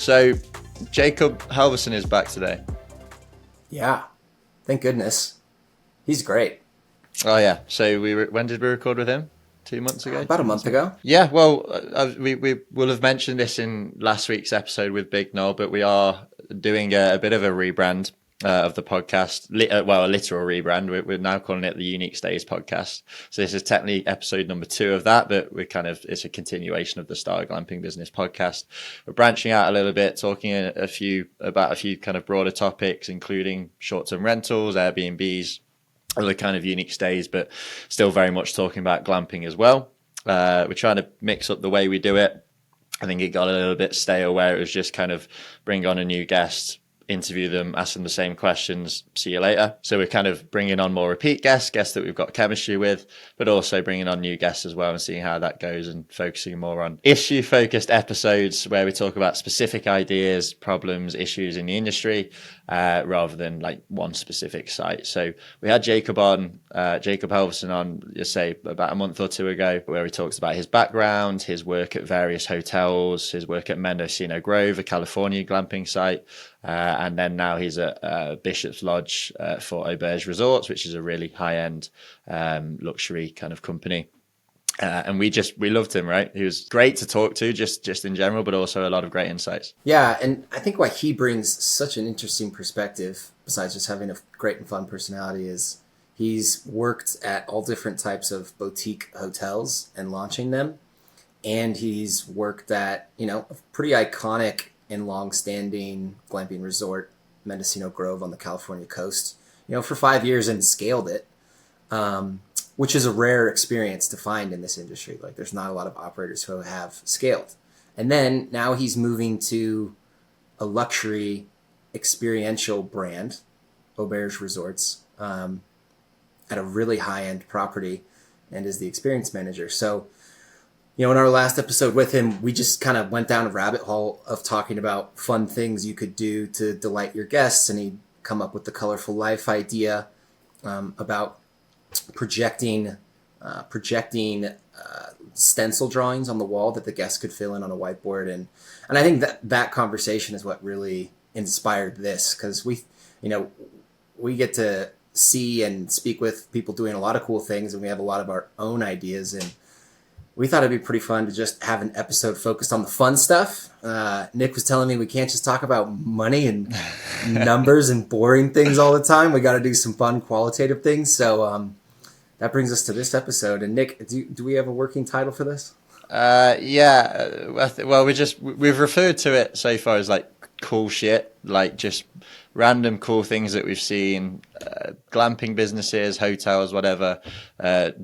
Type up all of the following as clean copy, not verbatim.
So, Jacob Halverson is back today. Yeah, thank goodness. He's great. Oh yeah. So when did we record with him? 2 months ago. About a month ago. Yeah. Well, we will have mentioned this in last week's episode with Big Noel, but we are doing a bit of a rebrand of the podcast. A literal rebrand. We're now calling it the Unique Stays podcast. So this is technically episode number 2 of that, but it's a continuation of the Star Glamping Business podcast. We're branching out a little bit, talking about a few kind of broader topics, including short-term rentals, Airbnbs, other kind of unique stays, but still very much talking about glamping as well. We're trying to mix up the way we do it. I think it got a little bit stale where it was just kind of bring on a new guest, interview them, ask them the same questions, see you later. So we're kind of bringing on more repeat guests that we've got chemistry with, but also bringing on new guests as well and seeing how that goes and focusing more on issue-focused episodes where we talk about specific ideas, problems, issues in the industry, rather than like one specific site. So we had Jacob Halverson on, let's say about a month or 2 ago, where he talks about his background, his work at various hotels, his work at Mendocino Grove, a California glamping site, and then now he's at Bishop's Lodge for Auberge Resorts, which is a really high-end luxury kind of company. And we loved him, right? He was great to talk to just in general, but also a lot of great insights. Yeah, and I think why he brings such an interesting perspective, besides just having a great and fun personality, is he's worked at all different types of boutique hotels and launching them. And he's worked at, a pretty iconic and long-standing glamping resort, Mendocino Grove on the California coast, for 5 years and scaled it. Which is a rare experience to find in this industry. Like there's not a lot of operators who have scaled. And then now he's moving to a luxury experiential brand, Auberge Resorts, at a really high-end property and is the experience manager. So, in our last episode with him, we just kind of went down a rabbit hole of talking about fun things you could do to delight your guests. And he'd come up with the Colorful Life idea about projecting stencil drawings on the wall that the guests could fill in on a whiteboard, and I think that conversation is what really inspired this, because we get to see and speak with people doing a lot of cool things, and we have a lot of our own ideas, and we thought it'd be pretty fun to just have an episode focused on the fun stuff. Nick was telling me we can't just talk about money and numbers and boring things all the time. We got to do some fun qualitative things. So that brings us to this episode. And Nick, do we have a working title for this? Yeah. Well, we've referred to it so far as like cool shit, like just random cool things that we've seen glamping businesses, hotels, whatever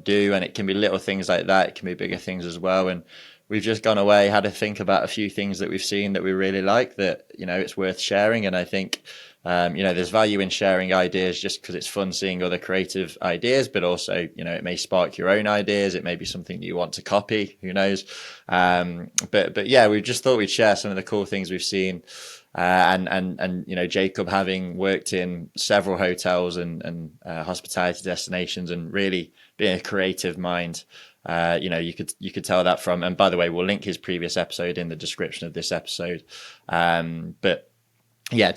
do, and it can be little things like that. It can be bigger things as well. And we've just gone away, had to think about a few things that we've seen that we really like that, it's worth sharing. And I think, there's value in sharing ideas just because it's fun seeing other creative ideas, but also, it may spark your own ideas. It may be something that you want to copy, who knows? But yeah, we just thought we'd share some of the cool things we've seen. And Jacob, having worked in several hotels and hospitality destinations and really being a creative mind, you could tell that from, and by the way, we'll link his previous episode in the description of this episode. But yeah,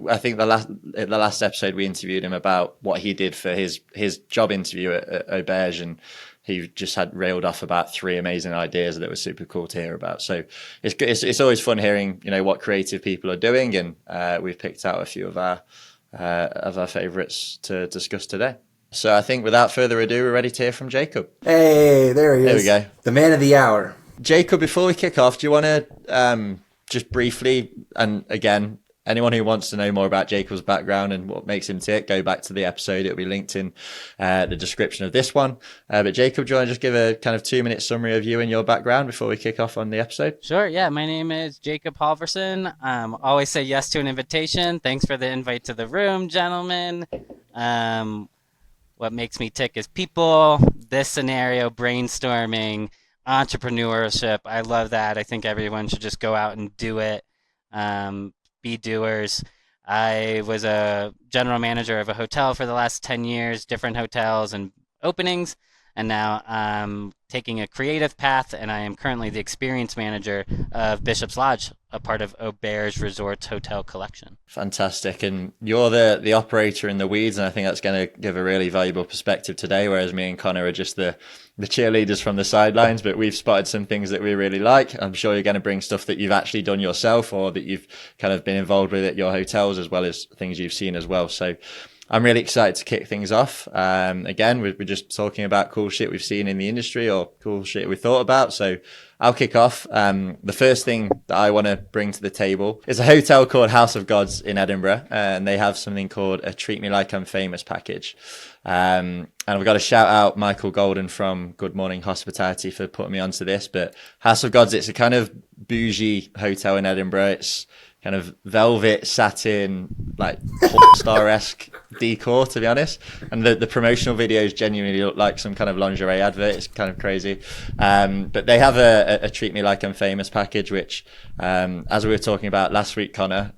I think the last episode we interviewed him about what he did for his job interview at Auberge, and he just had railed off about 3 amazing ideas that were super cool to hear about. So it's always fun hearing what creative people are doing, and we've picked out a few of our favorites to discuss today. So I think without further ado, we're ready to hear from Jacob. Hey, there he is. There we go. The man of the hour. Jacob, before we kick off, do you want to just briefly, and again, anyone who wants to know more about Jacob's background and what makes him tick, go back to the episode. It'll be linked in the description of this one. But Jacob, do you want to just give a kind of 2-minute summary of you and your background before we kick off on the episode? Sure. Yeah. My name is Jacob Halverson. Always say yes to an invitation. Thanks for the invite to the room, gentlemen. What makes me tick is people, this scenario, brainstorming, entrepreneurship. I love that. I think everyone should just go out and do it. Be doers. I was a general manager of a hotel for the last 10 years, different hotels and openings, and now I'm taking a creative path, and I am currently the experience manager of Bishop's Lodge a part of Auberge Resorts Hotel Collection. Fantastic. And you're the operator in the weeds, and I think that's going to give a really valuable perspective today, whereas me and Connor are just the cheerleaders from the sidelines, but we've spotted some things that we really like. I'm sure you're going to bring stuff that you've actually done yourself or that you've kind of been involved with at your hotels, as well as things you've seen as well. So I'm really excited to kick things off. Again, we're just talking about cool shit we've seen in the industry or cool shit we thought about. So I'll kick off. The first thing that I want to bring to the table is a hotel called House of Gods in Edinburgh, and they have something called a Treat Me Like I'm Famous package. And we've got to shout out Michael Golden from Good Morning Hospitality for putting me onto this. But House of Gods, it's a kind of bougie hotel in Edinburgh. It's kind of velvet, satin, like star-esque decor, to be honest. And the promotional videos genuinely look like some kind of lingerie advert. It's kind of crazy. But they have a Treat Me Like I'm Famous package, which, as we were talking about last week, Connor,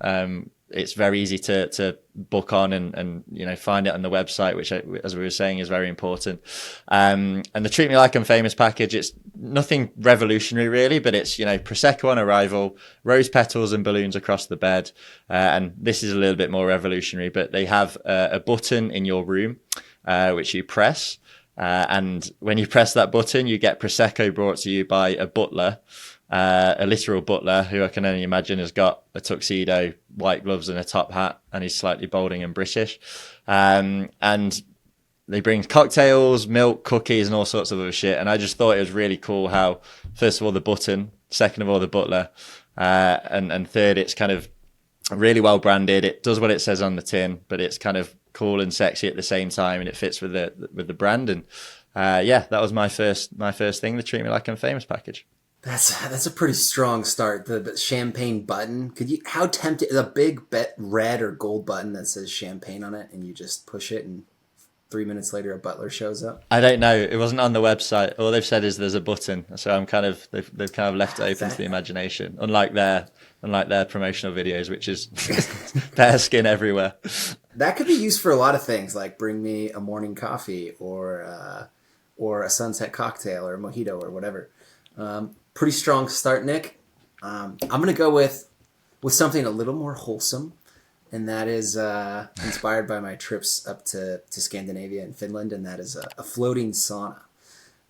it's very easy to book on and find it on the website, which, as we were saying, is very important. And the Treat Me Like I'm Famous package, it's nothing revolutionary really, but it's, Prosecco on arrival, rose petals and balloons across the bed. And this is a little bit more revolutionary, but they have a button in your room, which you press. And when you press that button, you get Prosecco brought to you by a butler. A literal butler who I can only imagine has got a tuxedo, white gloves and a top hat, and he's slightly balding and British. And they bring cocktails, milk, cookies and all sorts of other shit. And I just thought it was really cool how, first of all, the button, second of all, the butler, and third, it's kind of really well branded. It does what it says on the tin, but it's kind of cool and sexy at the same time, and it fits with the brand. And that was my first thing, the Treat Me Like I'm Famous package. That's a pretty strong start. The champagne button. How tempting, a big red or gold button that says champagne on it, and you just push it and 3 minutes later a butler shows up? I don't know. It wasn't on the website. All they've said is there's a button. So they've kind of left it open to the imagination. Unlike their promotional videos, which is bare skin everywhere. That could be used for a lot of things, like bring me a morning coffee or a sunset cocktail or a mojito or whatever. Pretty strong start, Nick. I'm going to go with something a little more wholesome, and that is inspired by my trips up to Scandinavia and Finland, and that is a floating sauna.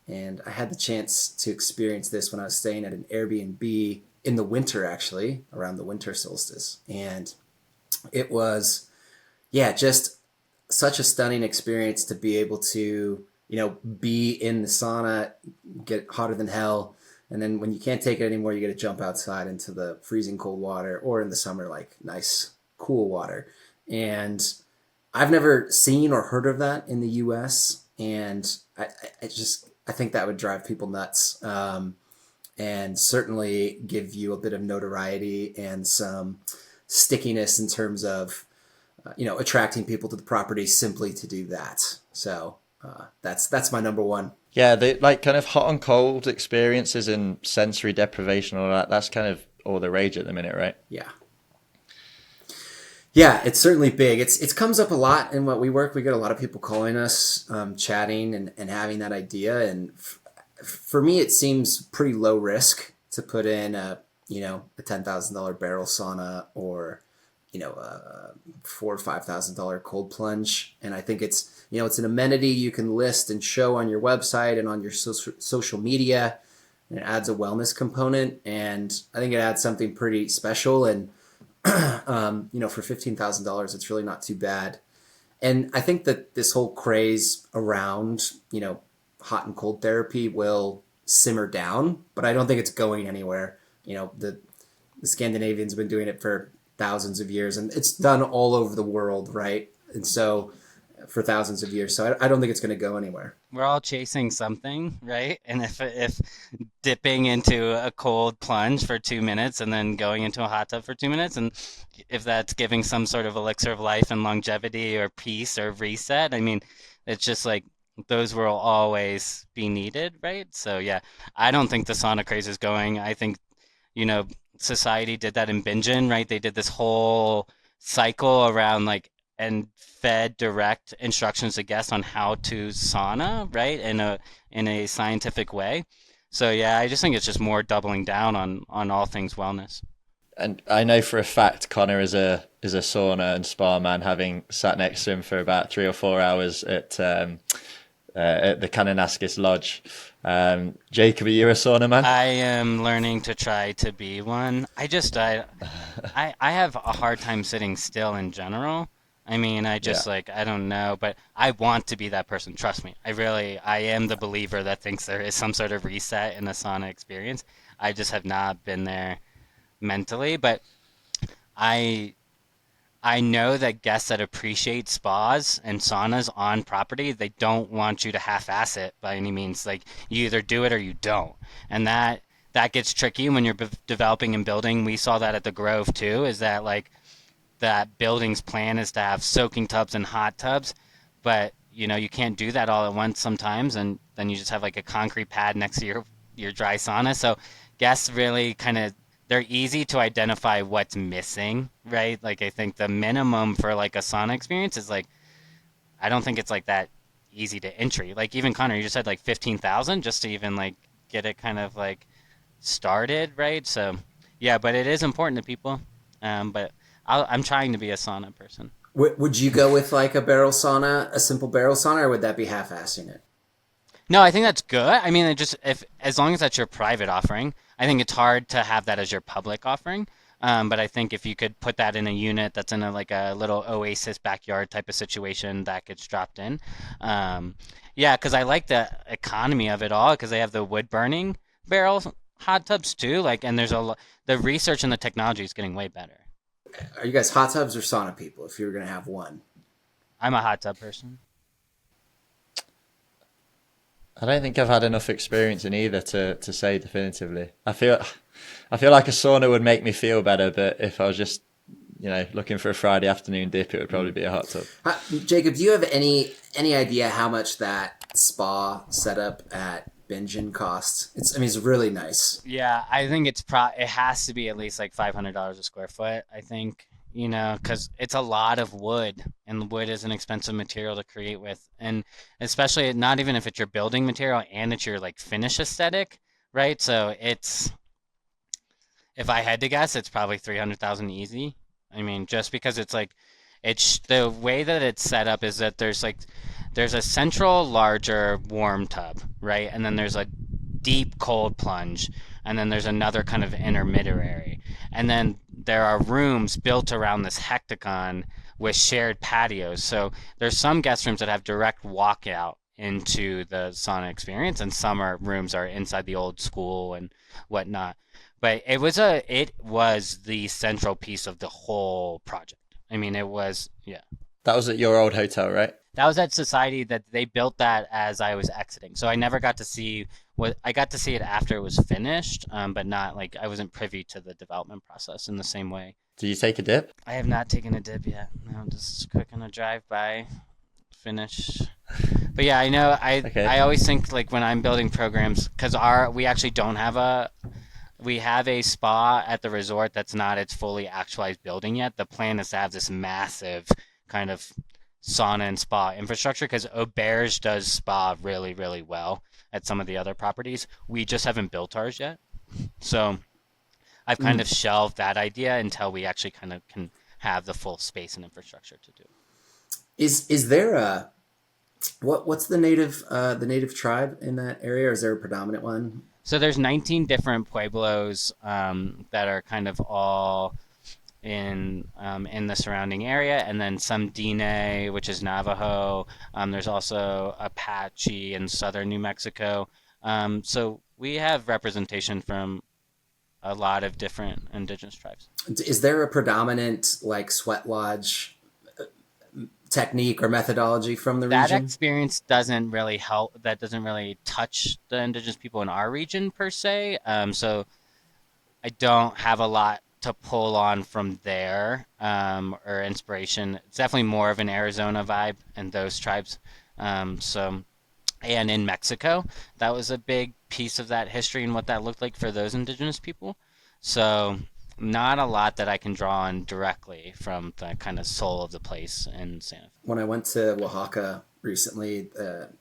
And I had the chance to experience this when I was staying at an Airbnb in the winter, actually, around the winter solstice. And it was, just such a stunning experience to be able to, be in the sauna, get hotter than hell. And then when you can't take it anymore, you got to jump outside into the freezing cold water, or in the summer, like nice, cool water. And I've never seen or heard of that in the US. And I think that would drive people nuts. And certainly give you a bit of notoriety and some stickiness in terms of, attracting people to the property simply to do that. So that's my number one. Yeah, they like kind of hot and cold experiences and sensory deprivation, all that. That's kind of all the rage at the minute, right? Yeah. Yeah, it's certainly big. It comes up a lot in what we work. We get a lot of people calling us, chatting and having that idea. And for me, it seems pretty low risk to put in a $10,000 barrel sauna or, a $4,000 or $5,000 cold plunge. And I think it's an amenity you can list and show on your website and on your social media. And it adds a wellness component. And I think it adds something pretty special. And, for $15,000, it's really not too bad. And I think that this whole craze around, hot and cold therapy will simmer down, but I don't think it's going anywhere. The Scandinavians have been doing it for thousands of years, and it's done all over the world, right? And so for thousands of years. So I don't think it's going to go anywhere. We're all chasing something, right? And if dipping into a cold plunge for 2 minutes and then going into a hot tub for 2 minutes, and if that's giving some sort of elixir of life and longevity or peace or reset, I mean, it's just like those will always be needed, right? So yeah, I don't think the sauna craze is going. I think, society did that in Bingen, right? They did this whole cycle around and fed direct instructions to guests on how to sauna, right? In a scientific way. So yeah, I just think it's just more doubling down on all things wellness. And I know for a fact Connor is a sauna and spa man, having sat next to him for about 3 or 4 hours at the Kananaskis Lodge. Jacob, are you a sauna man? I am learning to try to be one. I have a hard time sitting still in general. I mean, I Yeah. just like I don't know, but I want to be that person. Trust me. I am the believer that thinks there is some sort of reset in a sauna experience. I just have not been there mentally, but I I know that guests that appreciate spas and saunas on property, they don't want you to half-ass it by any means. Like you either do it or you don't, and that gets tricky when you're developing and building. We saw that at the Grove too. Is that like that building's plan is to have soaking tubs and hot tubs, but you can't do that all at once sometimes, and then you just have like a concrete pad next to your dry sauna. So guests really kind of they're easy to identify what's missing, right? Like I think the minimum for like a sauna experience is like I don't think it's like that easy to entry. Like even Connor, you just said like 15,000 just to even like get it kind of like started, right? So yeah, but it is important to people. But I'm trying to be a sauna person. Would you go with like a barrel sauna, a simple barrel sauna, or would that be half-assing it? No, I think that's good. I mean, it just if as long as that's your private offering, I think it's hard to have that as your public offering. But I think if you could put that in a unit that's in a like a little oasis backyard type of situation that gets dropped in, um, yeah, because I like the economy of it all because they have the wood burning barrel hot tubs too. Like, and the research and the technology is getting way better. Are you guys hot tubs or sauna people? If you were gonna have one, I'm a hot tub person. I don't think I've had enough experience in either to say definitively. I feel like a sauna would make me feel better, but if I was just looking for a Friday afternoon dip, it would probably be a hot tub. Jacob, do you have any idea how much that spa setup at Bingen costs? It's really nice. Yeah, I think it has to be at least like $500 a square foot, I think, because it's a lot of wood, and wood is an expensive material to create with, and especially not even if it's your building material and it's your like finish aesthetic, right? So it's if I had to guess, it's probably 300,000 easy. I mean, just because it's like it's the way that it's set up is that there's a central larger warm tub, right? And then there's a deep cold plunge, and then there's another kind of intermediary. And then there are rooms built around this hectagon with shared patios. So there's some guest rooms that have direct walkout into the sauna experience, and some rooms are inside the old school and whatnot. But it was the central piece of the whole project. I mean, it was, yeah. That was at your old hotel, right? That was at Society that they built that as I was exiting. So I never got to see I got to see it after it was finished, but not like I wasn't privy to the development process in the same way. Did you take a dip? I have not taken a dip yet. No, just quick on a drive by, finish. But yeah, I know Okay. I always think like when I'm building programs because we actually don't have we have a spa at the resort that's not its fully actualized building yet. The plan is to have this massive kind of sauna and spa infrastructure because Auberge does spa really, really well at some of the other properties. We just haven't built ours yet. So I've kind of shelved that idea until we actually kind of can have the full space and infrastructure to do. Is there a what's the native tribe in that area? Or is there a predominant one? So there's 19 different pueblos that are kind of all in the surrounding area, and then some Diné, which is Navajo. There's also Apache in southern New Mexico. So we have representation from a lot of different indigenous tribes. Is there a predominant like sweat lodge technique or methodology from the That region? experience doesn't really help. That doesn't really touch the indigenous people in our region per se. So I don't have a lot to pull on from there or inspiration. It's definitely more of an Arizona vibe and those tribes. So, and in Mexico, that was a big piece of that history and what that looked like for those indigenous people. So, not a lot that I can draw on directly from the kind of soul of the place in Santa Fe. When I went to Oaxaca recently,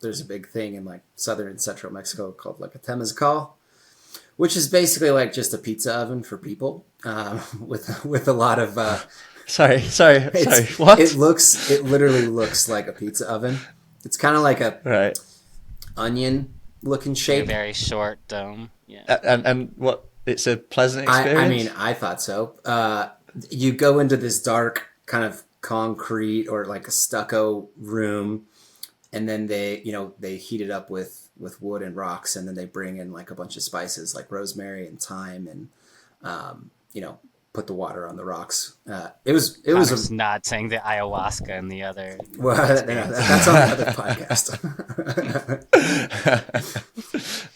there's a big thing in like southern and central Mexico called like a temazcal, which is basically like just a pizza oven for people, with a lot of. Sorry. What? It literally looks like a pizza oven. It's kind of like a Right. onion looking A shape. very short dome. Yeah. And what? It's a pleasant experience. I mean, I thought so. You go into this dark kind of concrete or like a stucco room, and then they heat it up with wood and rocks, and then they bring in like a bunch of spices like rosemary and thyme, and put the water on the rocks. It was not saying the ayahuasca and the other. Well, that's on the other podcast.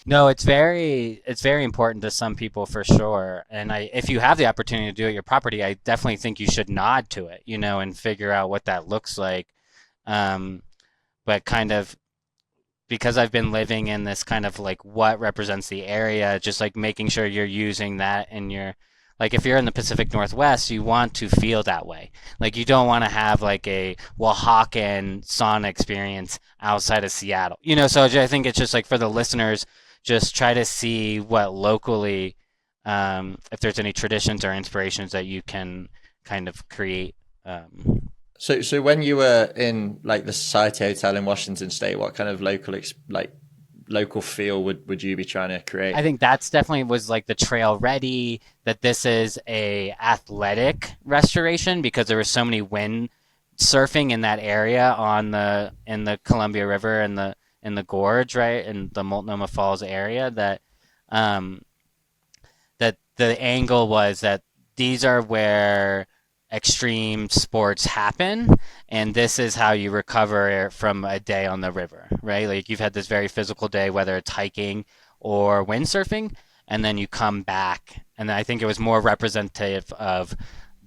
No, it's very important to some people for sure. And if you have the opportunity to do it at your property, I definitely think you should nod to it, and figure out what that looks like. But kind of because I've been living in this kind of like what represents the area, just like making sure you're using that in your. Like if you're in the Pacific Northwest, you want to feel that way. Like you don't want to have like a Oaxacan sauna experience outside of Seattle. So I think it's just like for the listeners, just try to see what locally, if there's any traditions or inspirations that you can kind of create. So when you were in like the Society Hotel in Washington State, what kind of local feel would you be trying to create? I think that's definitely was like the trail ready, that this is a athletic restoration because there was so many wind surfing in that area in the Columbia River and in the gorge, right, in the Multnomah Falls area, that that the angle was that these are where extreme sports happen, and this is how you recover from a day on the river, right? Like you've had this very physical day, whether it's hiking or windsurfing, and then you come back. And I think it was more representative of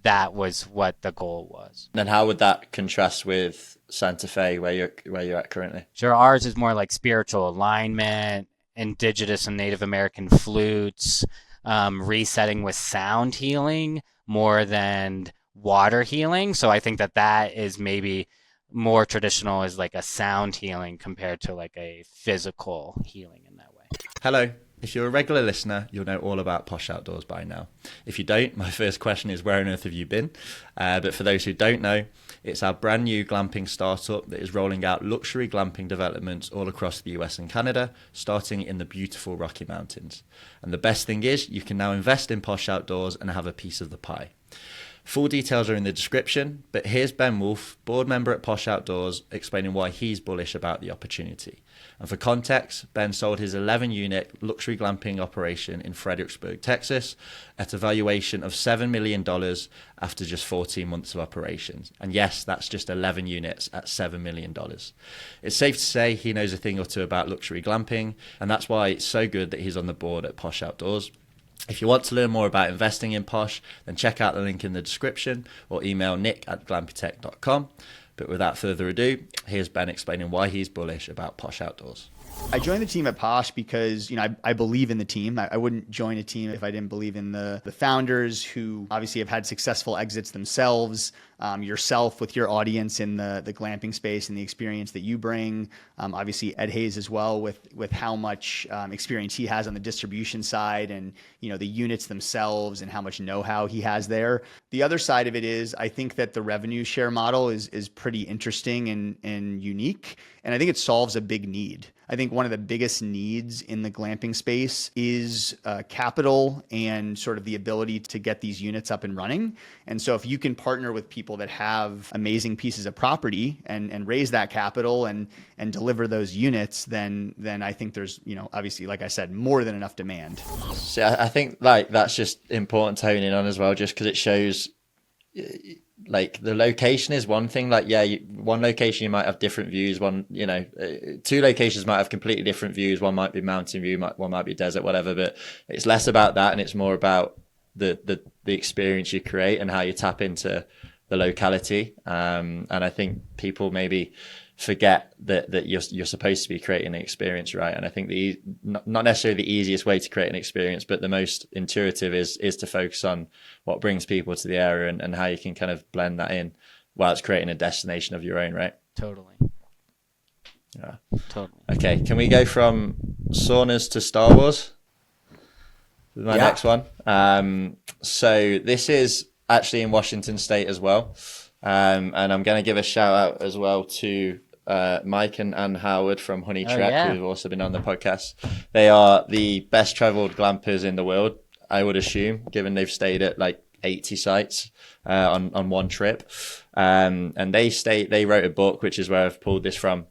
that was what the goal was. And how would that contrast with Santa Fe, where you're at currently? Sure, ours is more like spiritual alignment, indigenous and Native American flutes, resetting with sound healing more than water healing. So I think that is maybe more traditional, as like a sound healing compared to like a physical healing in that way. Hello. If you're a regular listener, you'll know all about Posh Outdoors by now. If you don't, my first question is, where on earth have you been? But for those who don't know, it's our brand new glamping startup that is rolling out luxury glamping developments all across the US and Canada, starting in the beautiful Rocky Mountains. And the best thing is, you can now invest in Posh Outdoors and have a piece of the pie. Full details are in the description, but here's Ben Wolf, board member at Posh Outdoors, explaining why he's bullish about the opportunity. And for context, Ben sold his 11-unit luxury glamping operation in Fredericksburg, Texas, at a valuation of $7 million after just 14 months of operations. And yes, that's just 11 units at $7 million. It's safe to say he knows a thing or two about luxury glamping, and that's why it's so good that he's on the board at Posh Outdoors. If you want to learn more about investing in Posh, then check out the link in the description or email nick@glampitech.com. But without further ado, here's Ben explaining why he's bullish about Posh Outdoors. I joined the team at Posh because, I believe in the team. I wouldn't join a team if I didn't believe in the founders, who obviously have had successful exits themselves. Yourself with your audience in the glamping space and the experience that you bring. Obviously Ed Hayes as well with how much experience he has on the distribution side and, the units themselves and how much know-how he has there. The other side of it is, I think that the revenue share model is pretty interesting and unique. And I think it solves a big need. I think one of the biggest needs in the glamping space is capital and sort of the ability to get these units up and running. And so if you can partner with people that have amazing pieces of property and raise that capital and deliver those units, then I think there's, obviously, like I said, more than enough demand. See, I think like that's just important to hone in on as well, just because it shows like the location is one thing. Like, yeah, one location you might have different views. Two locations might have completely different views. One might be mountain view, one might be desert, whatever. But it's less about that, and it's more about the experience you create and how you tap into the locality. And I think people maybe forget that you're supposed to be creating an experience, right? And I think not necessarily the easiest way to create an experience, but the most intuitive is to focus on what brings people to the area and how you can kind of blend that in while it's creating a destination of your own, right? Totally. Yeah. Totally. Okay, can we go from saunas to Star Wars? my next one. So this is actually in Washington State as well. And I'm going to give a shout out as well to Mike and Ann Howard from Honey Trek, who've also been on the podcast. They are the best traveled glampers in the world, I would assume, given they've stayed at like 80 sites on one trip. And they wrote a book, which is where I've pulled this from,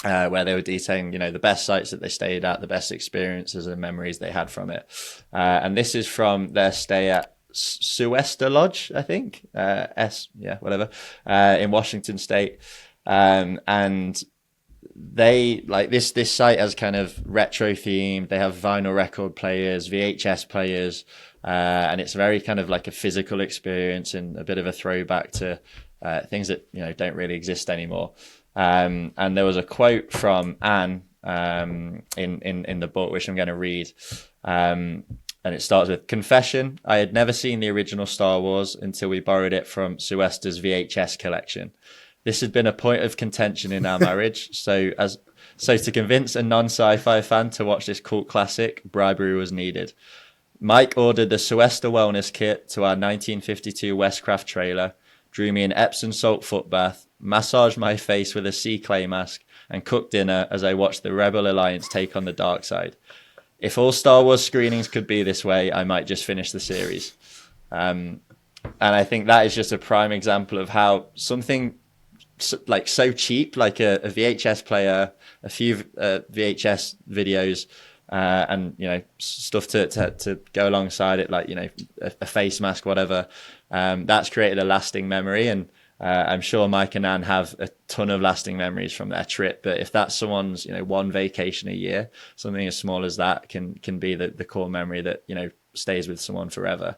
where they were detailing, the best sites that they stayed at, the best experiences and memories they had from it. And this is from their stay at Suesta Lodge, I think, whatever, in Washington State. And they this site has kind of retro themed. They have vinyl record players, VHS players, and it's very kind of like a physical experience and a bit of a throwback to things that don't really exist anymore. And there was a quote from Anne in the book, which I'm going to read. And it starts with, "Confession, I had never seen the original Star Wars until we borrowed it from Suesta's VHS collection. This had been a point of contention in our marriage, so to convince a non-sci-fi fan to watch this cult classic, bribery was needed. Mike ordered the Suesta wellness kit to our 1952 Westcraft trailer, drew me an Epsom salt foot bath, massaged my face with a sea clay mask, and cooked dinner as I watched the Rebel Alliance take on the dark side. If all Star Wars screenings could be this way, I might just finish the series." And I think that is just a prime example of how something so cheap, like a VHS player, a few VHS videos, and stuff to go alongside it, like a face mask, whatever. That's created a lasting memory, and I'm sure Mike and Ann have a ton of lasting memories from their trip. But if that's someone's one vacation a year, something as small as that can be the core memory that stays with someone forever.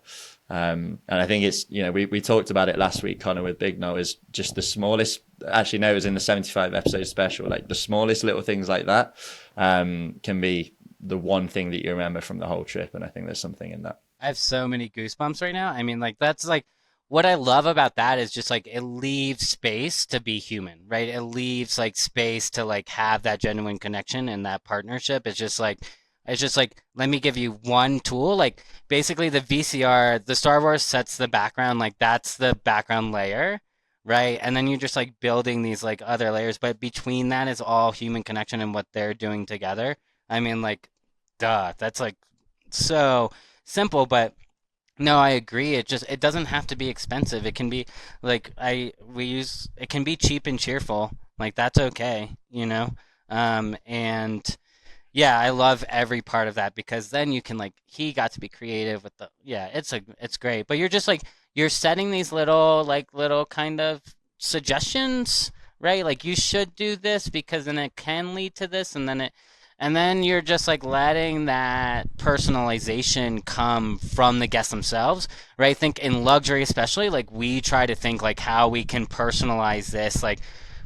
And I think it's we talked about it last week, Connor, with Big No, is just the smallest. Actually, no, it was in the 75 episode special. Like the smallest little things like that can be the one thing that you remember from the whole trip. And I think there's something in that. I have so many goosebumps right now. I mean, like that's like what I love about that is just like it leaves space to be human, right? It leaves like space to like have that genuine connection and that partnership. It's just like let me give you one tool. Like basically the VCR, the Star Wars sets the background, like that's the background layer, right? And then you're just like building these like other layers, but between that is all human connection and what they're doing together. I mean, like, duh, that's like so simple, but no, I agree. It doesn't have to be expensive. It can be like it can be cheap and cheerful. Like that's okay, and yeah, I love every part of that because then you can like he got to be creative with it's great. But you're just like you're setting these little kind of suggestions, right? Like you should do this because then it can lead to this and then you're just like letting that personalization come from the guests themselves, right? I think in luxury especially, like we try to think like how we can personalize this like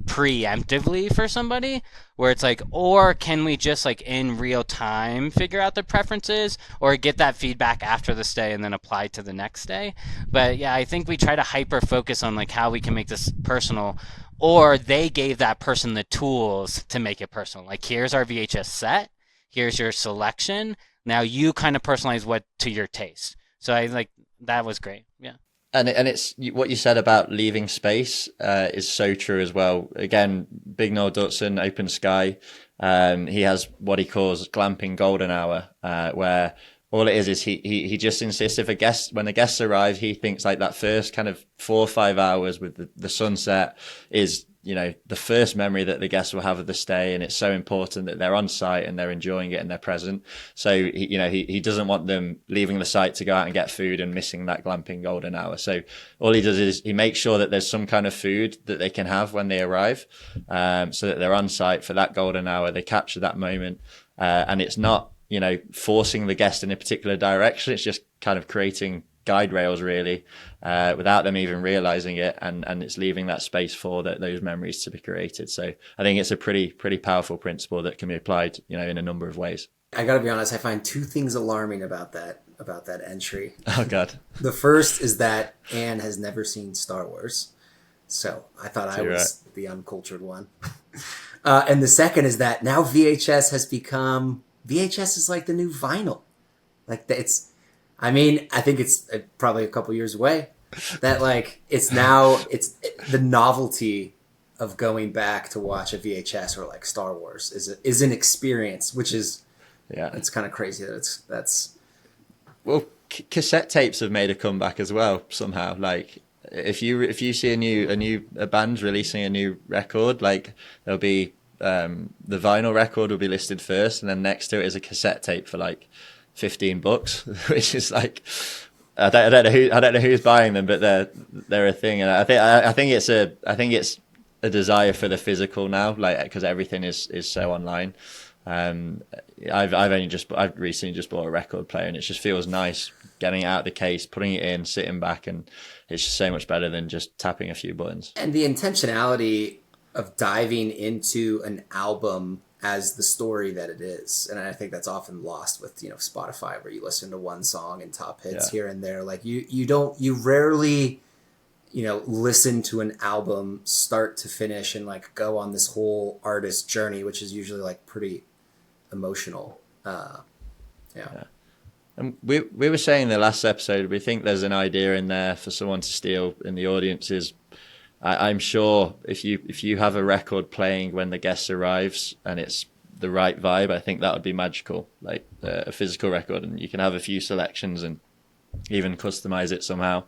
preemptively for somebody, where it's like, or can we just like in real time figure out their preferences or get that feedback after the stay and then apply to the next day. But yeah, I think we try to hyper focus on like how we can make this personal, or they gave that person the tools to make it personal. Like here's our VHS set, here's your selection, now you kind of personalize what to your taste. So I like that was great. Yeah. And it's what you said about leaving space is so true as well. Again, Big Noel Dutson, Open Sky, he has what he calls glamping golden hour, where all it is he just insists when the guests arrive, he thinks like that first kind of 4 or 5 hours with the sunset is the first memory that the guests will have of the stay, and it's so important that they're on site and they're enjoying it and they're present. So he doesn't want them leaving the site to go out and get food and missing that glamping golden hour. So all he does is he makes sure that there's some kind of food that they can have when they arrive, so that they're on site for that golden hour. They capture that moment, and it's not forcing the guest in a particular direction. It's just kind of creating guide rails really, without them even realizing it, and it's leaving that space for those memories to be created. So I think it's a pretty powerful principle that can be applied in a number of ways. I gotta be honest, I find two things alarming about that entry. Oh god. The first is that Anne has never seen Star Wars, so I thought I was the uncultured one. And the second is that now VHS is like the new vinyl. Like it's, I mean, I think it's probably a couple years away. That like it's the novelty of going back to watch a VHS or like Star Wars is an experience, which is it's kind of crazy that that's well, cassette tapes have made a comeback as well somehow. Like if you see a band releasing a new record, like there'll be the vinyl record will be listed first, and then next to it is a cassette tape for like $15, which is like I don't know who's buying them, but they're a thing, and I think it's a desire for the physical now, like because everything is so online. I've recently just bought a record player, and it just feels nice getting it out of the case, putting it in, sitting back, and it's just so much better than just tapping a few buttons. And the intentionality of diving into an album as the story that it is, and I think that's often lost with Spotify, where you listen to one song and top hits here and there. Like you rarely listen to an album start to finish and like go on this whole artist journey, which is usually like pretty emotional. And we were saying in the last episode, we think there's an idea in there for someone to steal in the audiences. I'm sure if you have a record playing when the guest arrives and it's the right vibe, I think that would be magical, like a physical record, and you can have a few selections and even customize it somehow.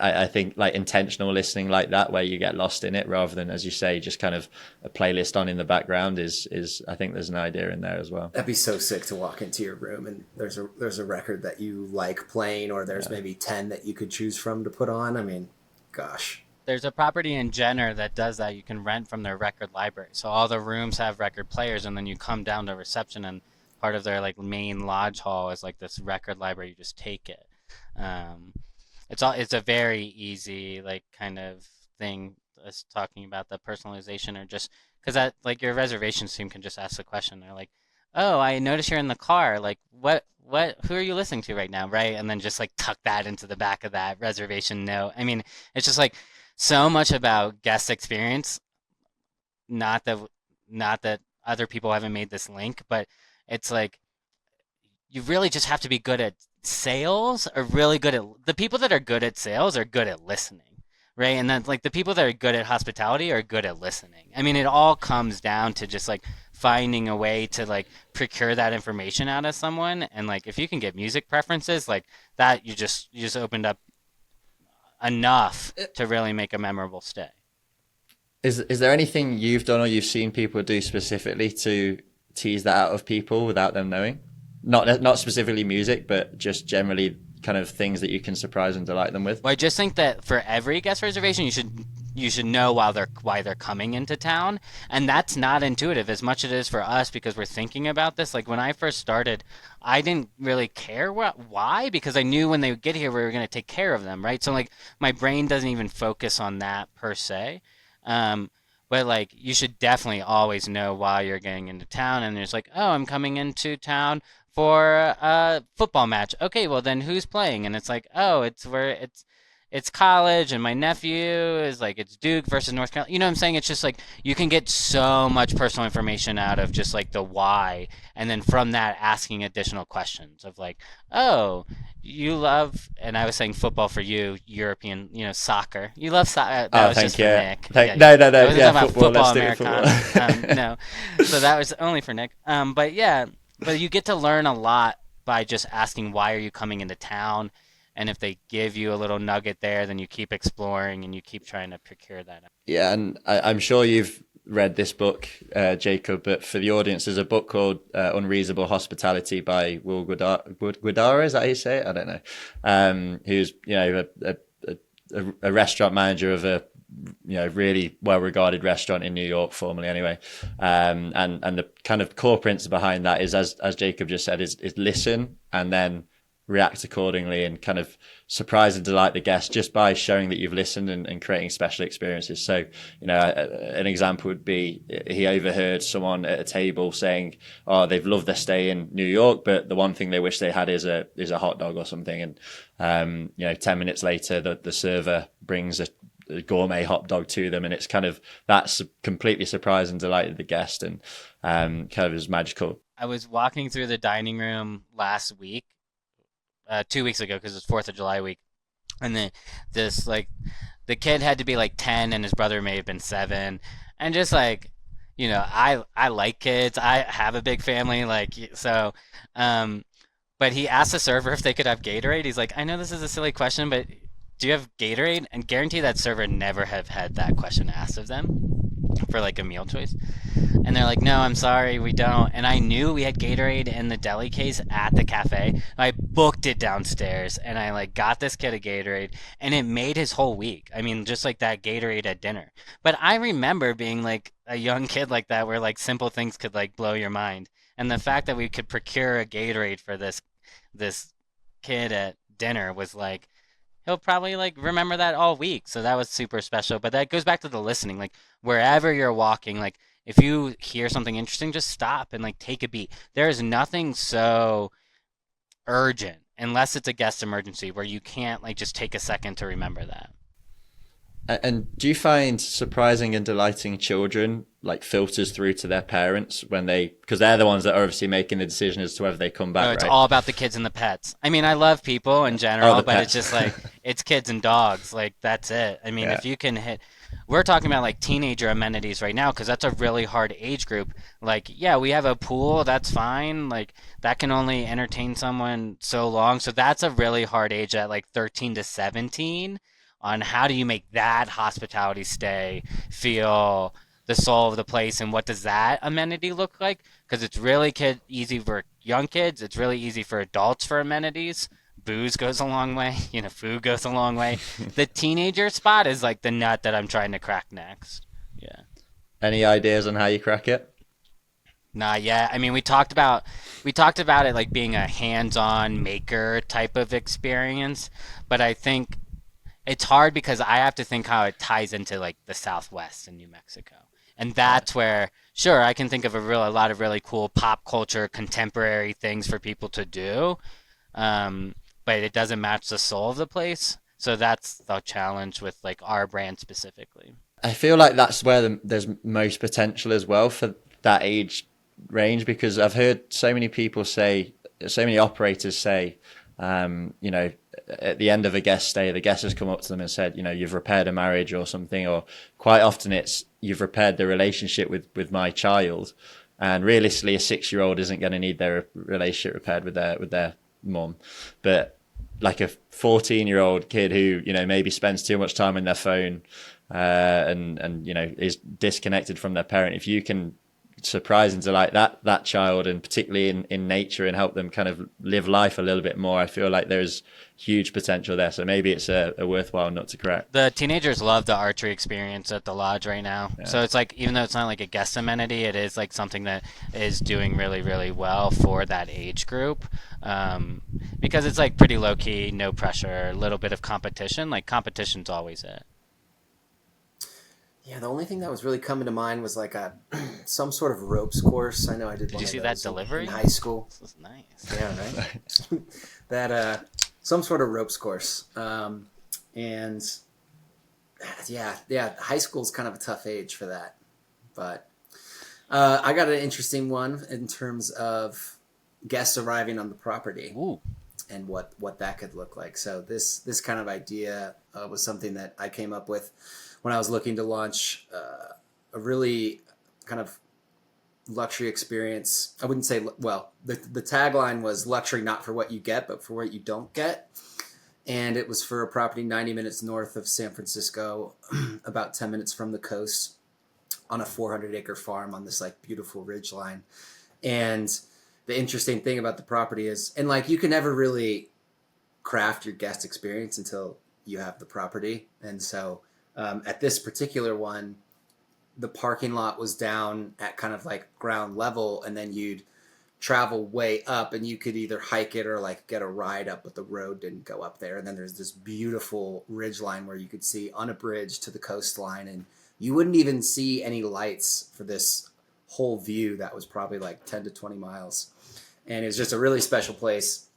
I think like intentional listening like that, where you get lost in it rather than, as you say, just kind of a playlist on in the background is I think there's an idea in there as well. That'd be so sick to walk into your room and there's a record that you like playing, or there's maybe 10 that you could choose from to put on. I mean, gosh. There's a property in Jenner that does that. You can rent from their record library. So all the rooms have record players, and then you come down to reception, and part of their like main lodge hall is like this record library. You just take it. It's a very easy like kind of thing. Us talking about the personalization, or just because that like your reservations team can just ask the question. They're like, "Oh, I noticed you're in the car. Like, who are you listening to right now?" Right, and then just like tuck that into the back of that reservation note. I mean, it's just like so much about guest experience. Not that other people haven't made this link, but it's like you really just have to be good at sales, or really good at the people that are good at sales are good at listening, right? And then like the people that are good at hospitality are good at listening. I mean, it all comes down to just like finding a way to like procure that information out of someone. And like if you can get music preferences like that, you just opened up enough to really make a memorable stay. Is there anything you've done or you've seen people do specifically to tease that out of people without them knowing? Not specifically music, but just generally kind of things that you can surprise and delight them with. Well, I just think that for every guest reservation, you should know why they're coming into town, and that's not intuitive as much as it is for us, because we're thinking about this. Like when I first started, I didn't really care why, because I knew when they would get here we were going to take care of them, right? So like my brain doesn't even focus on that per se. But like you should definitely always know why you're getting into town, and there's like, oh, I'm coming into town for a football match. Okay, well then who's playing? And it's like, oh, it's college, and my nephew is like, it's Duke versus North Carolina. You know what I'm saying? It's just like you can get so much personal information out of just like the why, and then from that asking additional questions of like, oh, you love, and I was saying football for you, European, soccer. You love soccer. That was just for Nick. No. Yeah, football, let's do Americana. No, so that was only for Nick. But yeah. But you get to learn a lot by just asking, why are you coming into town? And if they give you a little nugget there, then you keep exploring and you keep trying to procure that. Yeah, and I'm sure you've read this book, Jacob, but for the audience, there's a book called Unreasonable Hospitality by Will Guidara. Is that how you say it? I don't know. Who's a restaurant manager of a really well-regarded restaurant in New York, formerly anyway. And the kind of core principle behind that is, as Jacob just said, is listen and then react accordingly, and kind of surprise and delight the guest just by showing that you've listened and creating special experiences. So, an example would be he overheard someone at a table saying, oh, they've loved their stay in New York, but the one thing they wish they had is a hot dog or something. And, 10 minutes later, the server brings a a gourmet hot dog to them, and it's kind of that's completely surprised and delighted the guest, and kind of is magical. I was walking through the dining room last week, 2 weeks ago, because it's 4th of July week, and then this like the kid had to be like 10, and his brother may have been 7, and just like, I like kids. I have a big family, like so. But he asked the server if they could have Gatorade. He's like, I know this is a silly question, but do you have Gatorade? And guarantee that server never have had that question asked of them for like a meal choice. And they're like, no, I'm sorry, we don't. And I knew we had Gatorade in the deli case at the cafe. I booked it downstairs, and I like got this kid a Gatorade, and it made his whole week. I mean, just like that Gatorade at dinner. But I remember being like a young kid like that, where like simple things could like blow your mind. And the fact that we could procure a Gatorade for this kid at dinner was like, he'll probably like remember that all week. So that was super special. But that goes back to the listening. Like wherever you're walking, like if you hear something interesting, just stop and like take a beat. There is nothing so urgent, unless it's a guest emergency, where you can't like just take a second to remember that. And do you find surprising and delighting children like filters through to their parents when because they're the ones that are obviously making the decision as to whether they come back, No, it's right? all about the kids and the pets. I mean, I love people in general, but pets. it's just like, it's kids and dogs. Like, that's it. I mean, Yeah. if you can we're talking about like teenager amenities right now, because that's a really hard age group. Like, yeah, we have a pool, that's fine. Like, that can only entertain someone so long. So that's a really hard age at like 13 to 17 on how do you make that hospitality stay feel the soul of the place, and what does that amenity look like? Because it's really easy for young kids. It's really easy for adults for amenities. Booze goes a long way. Food goes a long way. The teenager spot is like the nut that I'm trying to crack next. Yeah. Any ideas on how you crack it? Not yet. I mean, we talked about it like being a hands-on maker type of experience, but I think it's hard because I have to think how it ties into like the Southwest and New Mexico. And that's where, sure, I can think of a lot of really cool pop culture, contemporary things for people to do, but it doesn't match the soul of the place. So that's the challenge with like our brand specifically. I feel like that's where there's most potential as well for that age range, because I've heard so many operators say, at the end of a guest stay, the guest has come up to them and said, you've repaired a marriage or something, or quite often it's, you've repaired the relationship with my child. And realistically, a 6-year-old isn't going to need their relationship repaired with their mum. But like a 14-year-old kid who, maybe spends too much time on their phone, and is disconnected from their parent, if you can surprise and delight that child, and particularly in nature, and help them kind of live life a little bit more, I feel like there's huge potential there. So maybe it's a worthwhile nut to crack. The teenagers love the archery experience at the lodge right now. Yeah. So it's like, even though it's not like a guest amenity, it is like something that is doing really, really well for that age group, because it's like pretty low key, no pressure, a little bit of competition. Like, competition's always it. Yeah, the only thing that was really coming to mind was like some sort of ropes course. I know I did. Did you see that delivery in high school? This is nice. Yeah, right. That some sort of ropes course, and yeah, high school's kind of a tough age for that. But I got an interesting one in terms of guests arriving on the property. Ooh. And what that could look like. So this kind of idea was something that I came up with when I was looking to launch a really kind of luxury experience. I wouldn't say, the tagline was luxury not for what you get, but for what you don't get. And it was for a property 90 minutes north of San Francisco, about 10 minutes from the coast, on a 400-acre farm on this like beautiful ridgeline. And the interesting thing about the property is, and like, you can never really craft your guest experience until you have the property. And so at this particular one, the parking lot was down at kind of like ground level, and then you'd travel way up, and you could either hike it or like get a ride up, but the road didn't go up there. And then there's this beautiful ridgeline where you could see unabridged to the coastline, and you wouldn't even see any lights for this whole view that was probably like 10 to 20 miles. And it was just a really special place.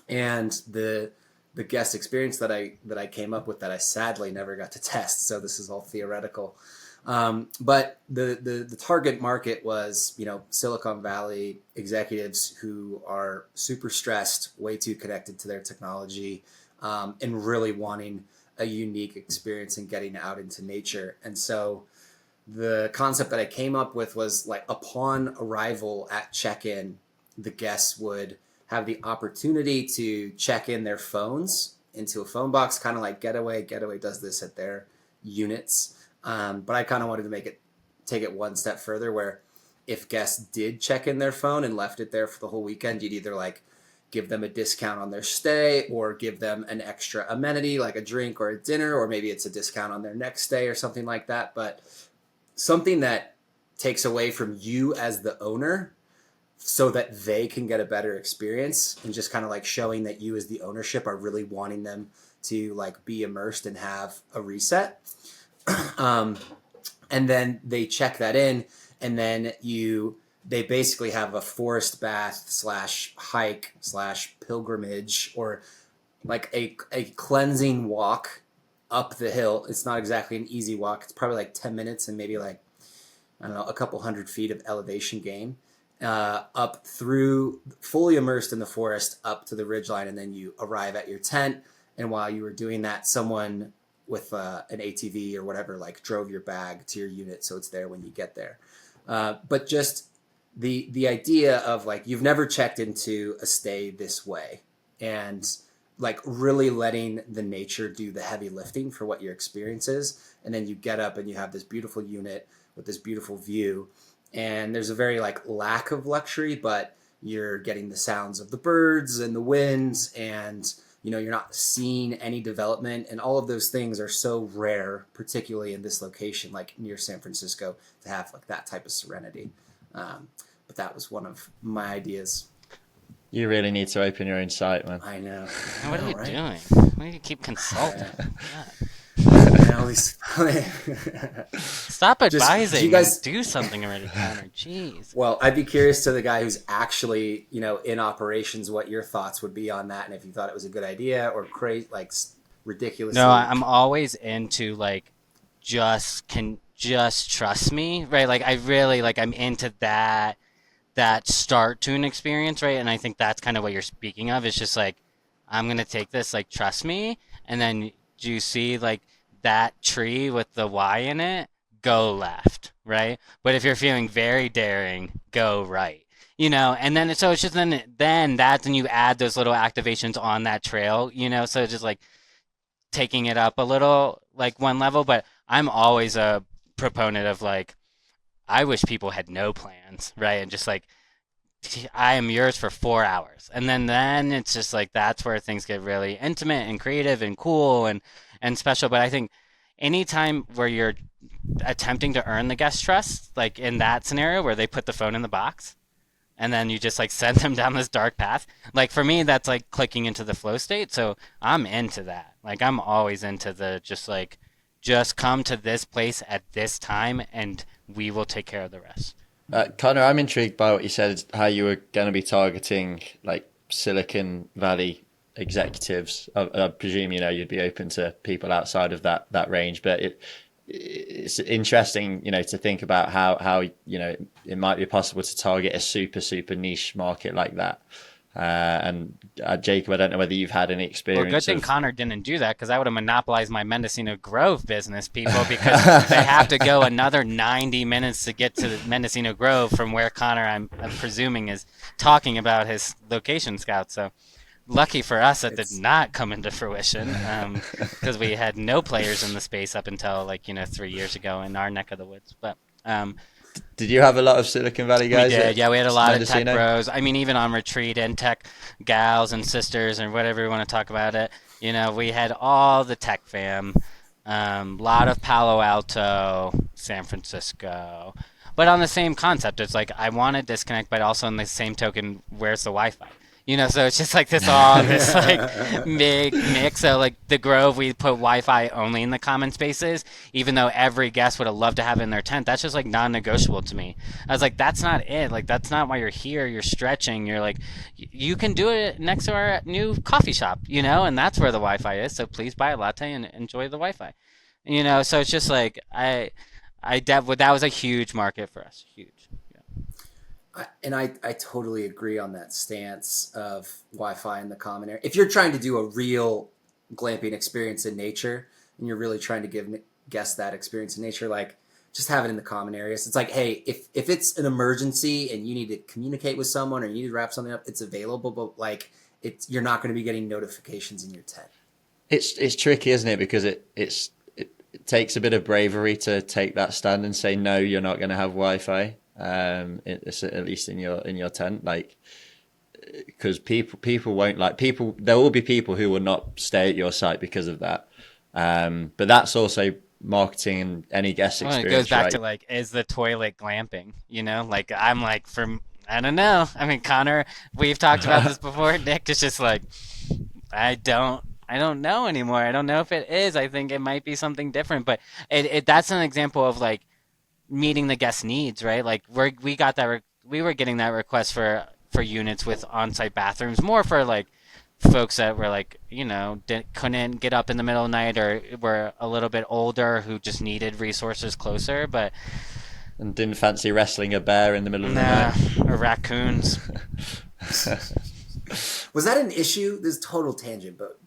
And the the guest experience that I came up with that I sadly never got to test. So this is all theoretical. But the target market was, Silicon Valley executives who are super stressed, way too connected to their technology, and really wanting a unique experience and getting out into nature. And so the concept that I came up with was like, upon arrival at check-in, the guests would have the opportunity to check in their phones into a phone box, kind of like Getaway. Getaway does this at their units. But I kind of wanted to take it one step further, where if guests did check in their phone and left it there for the whole weekend, you'd either like give them a discount on their stay or give them an extra amenity like a drink or a dinner, or maybe it's a discount on their next stay or something like that. But something that takes away from you as the owner so that they can get a better experience, and just kind of like showing that you as the ownership are really wanting them to like be immersed and have a reset. And then they check that in, and then they basically have a forest bath / hike / pilgrimage, or like a cleansing walk up the hill. It's not exactly an easy walk. It's probably like 10 minutes and maybe like, I don't know, a couple hundred feet of elevation gain, up through, fully immersed in the forest, up to the ridgeline. And then you arrive at your tent. And while you were doing that, someone with an ATV or whatever, like drove your bag to your unit, so it's there when you get there. But just the idea of like, you've never checked into a stay this way, and like really letting the nature do the heavy lifting for what your experience is. And then you get up and you have this beautiful unit with this beautiful view, and there's a very like lack of luxury, but you're getting the sounds of the birds and the winds, and you're not seeing any development, and all of those things are so rare, particularly in this location, like near San Francisco, to have like that type of serenity. But that was one of my ideas. You really need to open your own site, man. I know. What are you right? doing? Why do you keep consulting? Stop advising. You guys do something already, Connor. Jeez. Well, I'd be curious to the guy who's actually, in operations, what your thoughts would be on that, and if you thought it was a good idea or crazy, like ridiculous. No, I'm always into like, just trust me, right? Like I really I'm into that start to an experience, right? And I think that's kind of what you're speaking of. It's just like, I'm gonna take this, like, trust me, and then do you see like that tree with the Y in it? Go left, right? But if you're feeling very daring, go right. And then it's just then that's when you add those little activations on that trail, so just like taking it up a little, like one level. But I'm always a proponent of like, I wish people had no plans, right? And just like, I am yours for 4 hours. And then it's just like, that's where things get really intimate and creative and cool and special. But I think anytime where you're attempting to earn the guest trust, like in that scenario where they put the phone in the box and then you just like send them down this dark path, like for me, that's like clicking into the flow state. So I'm into that. Like I'm always into the just come to this place at this time and we will take care of the rest. Connor, I'm intrigued by what you said, how you were going to be targeting like Silicon Valley executives. I presume you'd be open to people outside of that range, but it's interesting to think about how it might be possible to target a super niche market like that. And Jacob, I don't know whether you've had any experience. Well, good thing Connor didn't do that, because I would have monopolized my Mendocino Grove business, people, because they have to go another 90 minutes to get to Mendocino Grove from where Connor, I'm presuming, is talking about his location scout. So lucky for us that did not come into fruition, because we had no players in the space up until 3 years ago in our neck of the woods. But did you have a lot of Silicon Valley guys? We did, yeah. We had a lot of tech Mendocino? bros. I mean, even on retreat, and tech gals and sisters, and whatever you want to talk about it. We had all the tech fam. Lot of Palo Alto, San Francisco. But on the same concept, it's like I want to disconnect, but also in the same token, where's the Wi-Fi? So it's just like this like big mix. So like the Grove, we put Wi-Fi only in the common spaces, even though every guest would have loved to have it in their tent. That's just like non-negotiable to me. I was like, that's not it. Like that's not why you're here. You're stretching. You're like, you can do it next to our new coffee shop, and that's where the Wi-Fi is. So please buy a latte and enjoy the Wi-Fi. So it's just like that was a huge market for us. Huge. I totally agree on that stance of Wi-Fi in the common area. If you're trying to do a real glamping experience in nature and you're really trying to give guests that experience in nature, like just have it in the common areas. It's like, hey, if it's an emergency and you need to communicate with someone or you need to wrap something up, it's available, but like you're not going to be getting notifications in your tent. It's tricky, isn't it? Because it takes a bit of bravery to take that stand and say, no, you're not going to have Wi-Fi. It's at least in your tent, like, because people won't like people. There will be people who will not stay at your site because of that. But that's also marketing and any guest experience. It goes back right? to like, is the toilet glamping? Like I'm like I don't know. I mean, Connor, we've talked about this before. Nick is just like, I don't know anymore. I don't know if it is. I think it might be something different. But that's an example of like meeting the guest needs, right? Like we were getting that request for units with on-site bathrooms, more for like folks that were like, couldn't get up in the middle of the night or were a little bit older who just needed resources closer, and didn't fancy wrestling a bear in the middle of the night. Or raccoons. Was that an issue? This is total tangent, but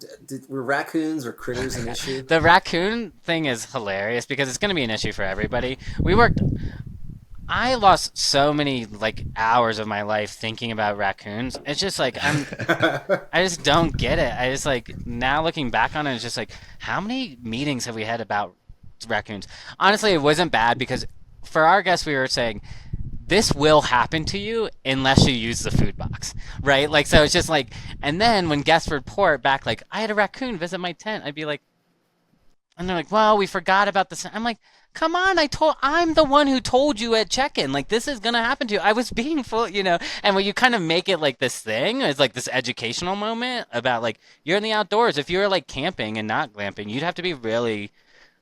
were raccoons or critters an issue? The raccoon thing is hilarious because it's going to be an issue for everybody. I lost so many like hours of my life thinking about raccoons. It's just like I just don't get it. I just like now looking back on it, it's just like how many meetings have we had about raccoons? Honestly, it wasn't bad because for our guests we were saying this will happen to you unless you use the food box, right? Like, so it's just like, and then when guests report back, like, I had a raccoon visit my tent, I'd be like, and they're like, well, we forgot about this. I'm like, come on, I'm the one who told you at check-in, like, this is going to happen to you. I was being full, and when you kind of make it like this thing, it's like this educational moment about like, you're in the outdoors. If you're like camping and not glamping, you'd have to be really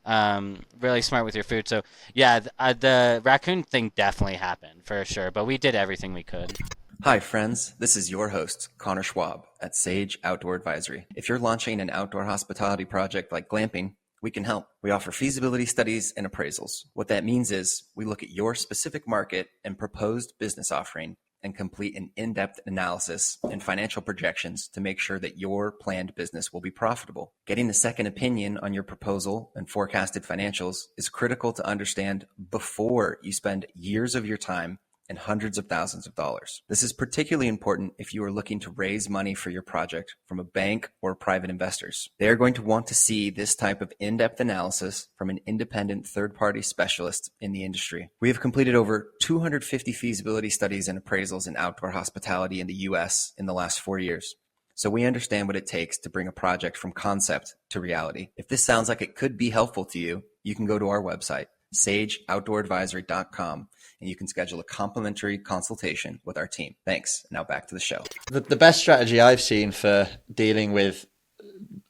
smart with your food. So yeah, the raccoon thing definitely happened for sure, but we did everything we could. Hi friends, this is your host, Connor Schwab at Sage Outdoor Advisory. If you're launching an outdoor hospitality project like glamping, we can help. We offer feasibility studies and appraisals. What that means is we look at your specific market and proposed business offering and complete an in-depth analysis and financial projections to make sure that your planned business will be profitable. Getting a second opinion on your proposal and forecasted financials is critical to understand before you spend years of your time and hundreds of thousands of dollars. This is particularly important if you are looking to raise money for your project from a bank or private investors. They are going to want to see this type of in-depth analysis from an independent third-party specialist in the industry. We have completed over 250 feasibility studies and appraisals in outdoor hospitality in the US in the last 4 years. So we understand what it takes to bring a project from concept to reality. If this sounds like it could be helpful to you, you can go to our website, sageoutdooradvisory.com, and you can schedule a complimentary consultation with our team. Thanks. Now back to the show. The best strategy I've seen for dealing with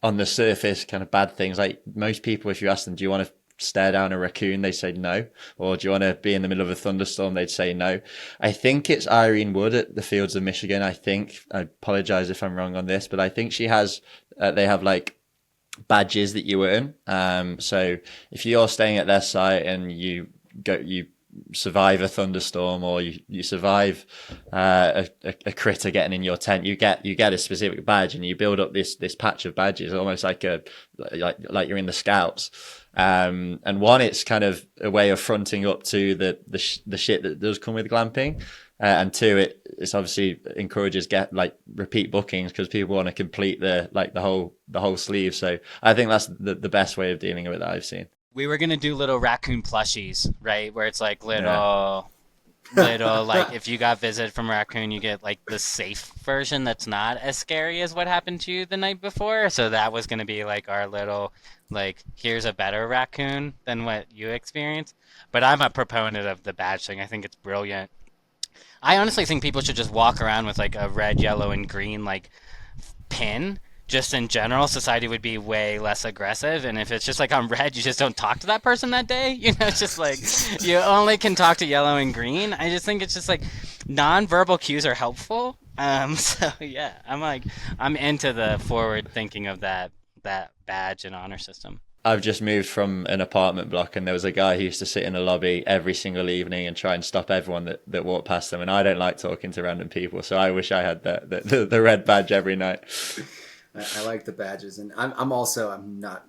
on the surface kind of bad things, like most people, if you ask them, do you want to stare down a raccoon? They say no. Or do you want to be in the middle of a thunderstorm? They'd say no. I think it's Irene Wood at the Fields of Michigan. I apologize if I'm wrong on this, but I think she has, they have like badges that you earn. So if you're staying at their site and you survive a thunderstorm or you survive a critter getting in your tent, you get a specific badge, and you build up this patch of badges, almost like like you're in the Scouts. And one, it's kind of a way of fronting up to the shit that does come with glamping. And two, it's obviously encourages repeat bookings because people want to complete the whole sleeve. So I think that's the best way of dealing with it that I've seen. We were gonna do little raccoon plushies, right? Where it's like little like if you got visited from a raccoon, you get like the safe version that's not as scary as what happened to you the night before. So that was gonna be like our little like, here's a better raccoon than what you experienced. But I'm a proponent of the badge thing. I think it's brilliant. I honestly think people should just walk around with like a red, yellow, and green like pin. Just in general, society would be way less aggressive. And if it's just like on red, you just don't talk to that person that day. You know, it's just like you only can talk to yellow and green. I just think it's just like nonverbal cues are helpful. So yeah, I'm into the forward thinking of that badge and honor system. I've just moved from an apartment block, and there was a guy who used to sit in the lobby every single evening and try and stop everyone that walked past them. And I don't like talking to random people, so I wish I had the red badge every night. I like the badges, and I'm not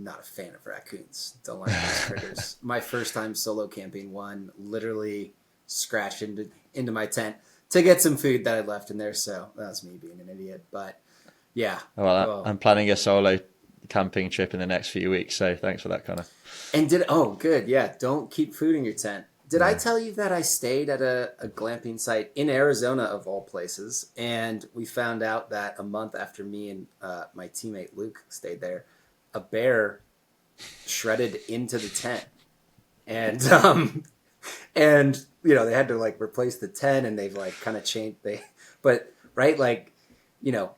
a fan of raccoons. Don't like those critters. My first time solo camping, one literally scratched into my tent to get some food that I left in there. So that was me being an idiot. But yeah. Well, I'm planning a solo camping trip in the next few weeks, so thanks for that, Connor. And good, yeah. Don't keep food in your tent. Did I tell you that I stayed at a glamping site in Arizona, of all places, and we found out that a month after me and my teammate Luke stayed there, a bear shredded into the tent, and you know, they had to like replace the tent, and they've like kind of changed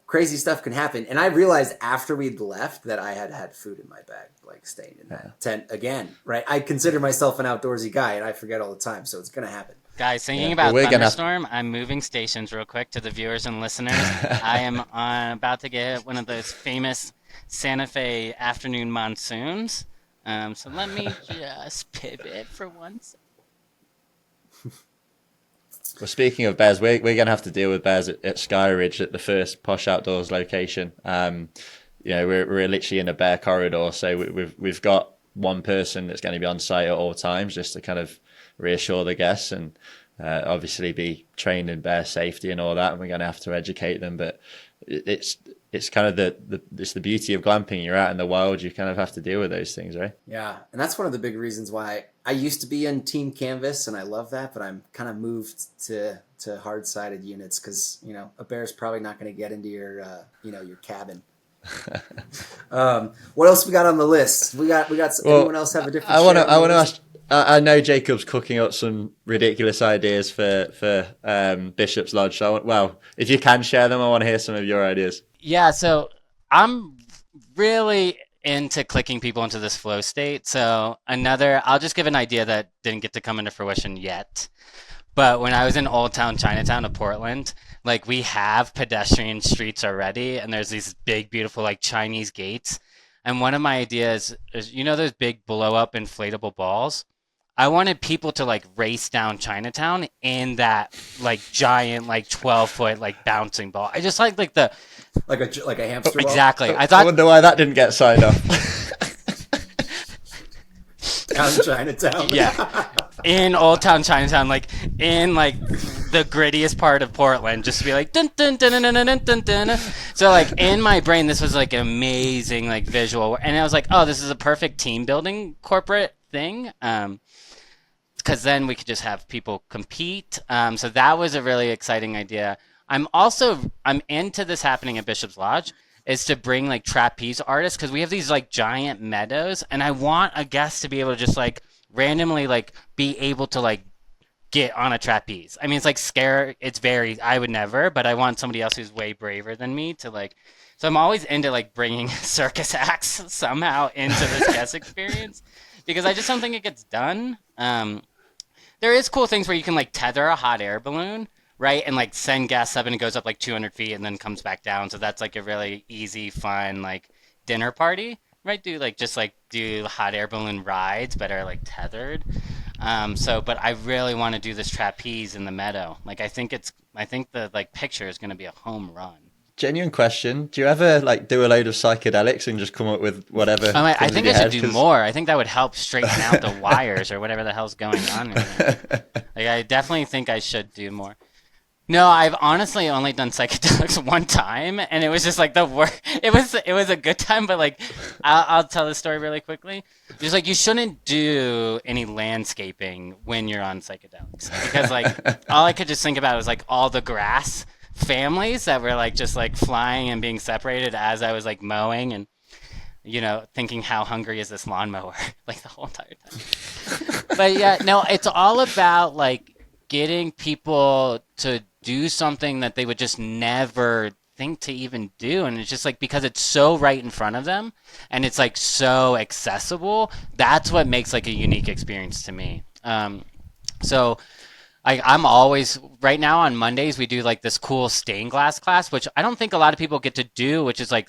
crazy stuff can happen. And I realized after we'd left that I had food in my bag, like staying in that tent again, right? I consider myself an outdoorsy guy, and I forget all the time, so it's going to happen. Guys, thinking about thunderstorm, I'm moving stations real quick to the viewers and listeners. I am about to get one of those famous Santa Fe afternoon monsoons. So let me just pivot for once. Well, speaking of bears, we're going to have to deal with bears at Sky Ridge at the first Posh Outdoors location. You know, we're literally in a bear corridor, so we've got one person that's going to be on site at all times just to kind of reassure the guests and obviously be trained in bear safety and all that. And we're going to have to educate them, but it's kind of it's the beauty of glamping. You're out in the wild, you kind of have to deal with those things, right? Yeah, and that's one of the big reasons why I used to be in Team Canvas, and I love that, but I'm kind of moved to hard-sided units because, you know, a bear's probably not going to get into your cabin. What else we got on the list? We got. Anyone else have a different? I want to ask. I know Jacob's cooking up some ridiculous ideas for Bishop's Lodge. So, if you can share them, I want to hear some of your ideas. Yeah, so I'm really into clicking people into this flow state. So I'll just give an idea that didn't get to come into fruition yet. But when I was in Old Town Chinatown of Portland, like we have pedestrian streets already, and there's these big, beautiful like Chinese gates. And one of my ideas is, you know, those big blow up inflatable balls? I wanted people to like race down Chinatown in that like giant like 12-foot like bouncing ball. I just like the like a hamster ball. Exactly. I wonder why that didn't get signed off. Down Chinatown. Yeah. In Old Town Chinatown, like in like the grittiest part of Portland, just to be like dun dun dun dun dun dun dun dun. So like in my brain, this was like an amazing like visual, and I was like, oh, this is a perfect team building corporate thing. Because then we could just have people compete. So that was a really exciting idea. I'm into this happening at Bishop's Lodge, is to bring like trapeze artists, because we have these like giant meadows, and I want a guest to be able to just like randomly like be able to like get on a trapeze. I mean, it's like scary. I would never, but I want somebody else who's way braver than me to like. So I'm always into like bringing circus acts somehow into this guest experience, because I just don't think it gets done. There is cool things where you can like tether a hot air balloon, right, and like send gas up, and it goes up like 200 feet and then comes back down. So that's like a really easy, fun like dinner party, right? Do hot air balloon rides, but are like tethered. But I really want to do this trapeze in the meadow. Like I think the like picture is going to be a home run. Genuine question. Do you ever like do a load of psychedelics and just come up with whatever? I think I should do more. I think that would help straighten out the wires or whatever the hell's going on. Like I definitely think I should do more. No, I've honestly only done psychedelics one time, and it was just like the worst. It was a good time, but like I'll tell the story really quickly. Just like you shouldn't do any landscaping when you're on psychedelics, because like all I could just think about was like all the grass families that were like just like flying and being separated as I was like mowing, and you know, thinking how hungry is this lawnmower like the whole entire time. But yeah, no, it's all about like getting people to do something that they would just never think to even do. And it's just like because it's so right in front of them and it's like so accessible, that's what makes like a unique experience to me. So I'm always right now on Mondays we do like this cool stained glass class, which I don't think a lot of people get to do, which is like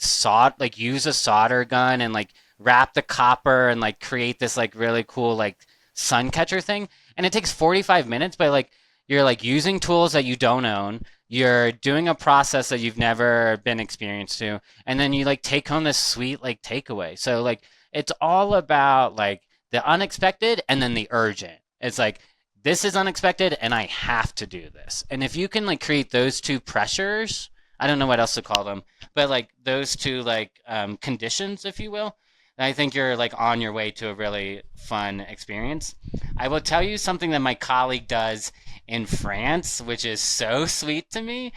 use a solder gun and like wrap the copper and like create this like really cool like sun catcher thing. And it takes 45 minutes, but like you're like using tools that you don't own. You're doing a process that you've never been experienced to, and then you like take home this sweet like takeaway. So like it's all about like the unexpected and then the urgent. It's like this is unexpected and I have to do this. And if you can like create those two pressures, I don't know what else to call them, but like those two like conditions, if you will, I think you're like on your way to a really fun experience. I will tell you something that my colleague does in France, which is so sweet to me.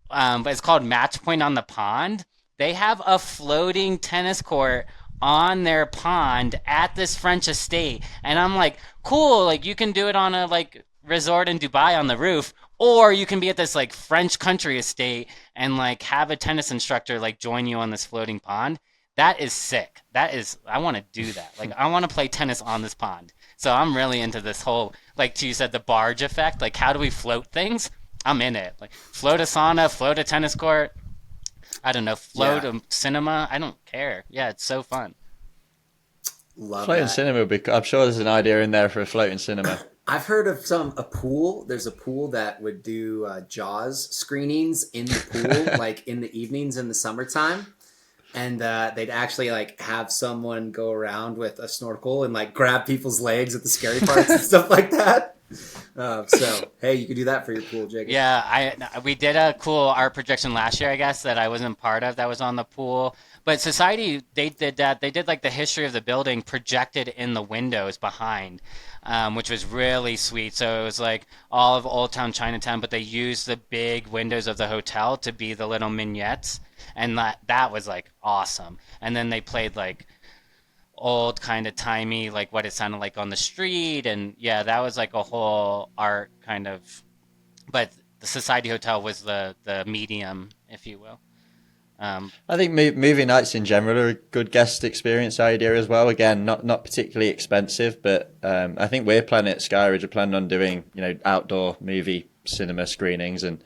But it's called Match Point on the Pond. They have a floating tennis court on their pond at this French estate, and I'm like, cool. Like you can do it on a like resort in Dubai on the roof, or you can be at this like French country estate and like have a tennis instructor like join you on this floating pond. That is sick. I want to do that. Like, I want to play tennis on this pond. So I'm really into this whole, like you said, the barge effect. Like, how do we float things? I'm in it. Like, float a sauna, float a tennis court. I don't know, float a cinema. I don't care. Yeah, it's so fun. Love Floating that. cinema would be. I'm sure there's an idea in there for a floating cinema. I've heard of a pool. There's a pool that would do Jaws screenings in the pool, like in the evenings in the summertime. And they'd actually like have someone go around with a snorkel and like grab people's legs at the scary parts and stuff like that. So hey, you could do that for your pool, Jacob. Yeah, we did a cool art projection last year, I guess, that I wasn't part of. That was on the pool. But Society, they did that. They did like the history of the building projected in the windows behind, which was really sweet. So it was like all of Old Town Chinatown, but they used the big windows of the hotel to be the little vignettes. And that was like awesome. And then they played like old kind of timey, like what it sounded like on the street. And yeah, that was like a whole art kind of, but the Society Hotel was the medium, if you will. I think movie nights in general are a good guest experience idea as well. Again, not particularly expensive, but I think we're planning at Skyridge. We're planning on doing outdoor movie cinema screenings, and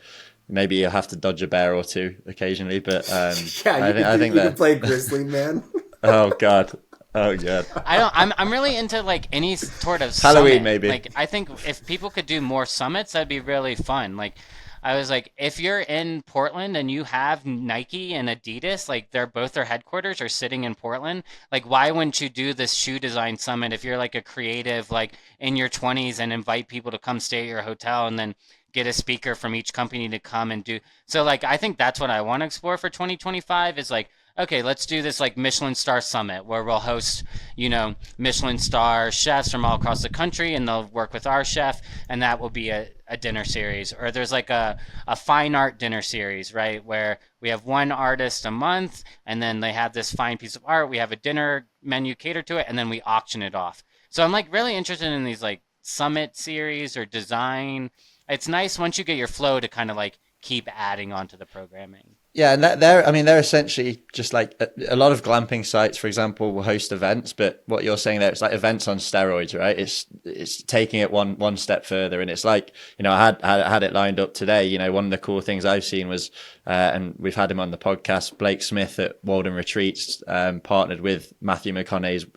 maybe you'll have to dodge a bear or two occasionally. But I think you can play Grizzly Man. Oh God. Oh God. I'm really into like any sort of Halloween summit. maybe. Like I think if people could do more summits, that'd be really fun. Like I was like, if you're in Portland and you have Nike and Adidas, like their headquarters are sitting in Portland, like why wouldn't you do this shoe design summit if you're like a creative, like in your 20s, and invite people to come stay at your hotel and then get a speaker from each company to come and do. So like I think that's what I want to explore for 2025 is like, okay, let's do this like Michelin Star Summit where we'll host, Michelin Star chefs from all across the country, and they'll work with our chef, and that will be a dinner series. Or there's like a fine art dinner series, right, where we have one artist a month, and then they have this fine piece of art. We have a dinner menu catered to it, and then we auction it off. So I'm like really interested in these like summit series or design. It's nice once you get your flow to kind of like keep adding onto the programming. Yeah, and they're essentially just like a lot of glamping sites, for example, will host events, but what you're saying there, it's like events on steroids, right? It's taking it one step further, and it's like, I had it lined up today. One of the cool things I've seen was, and we've had him on the podcast, Blake Smith at Walden Retreats, partnered with Matthew McConaughey's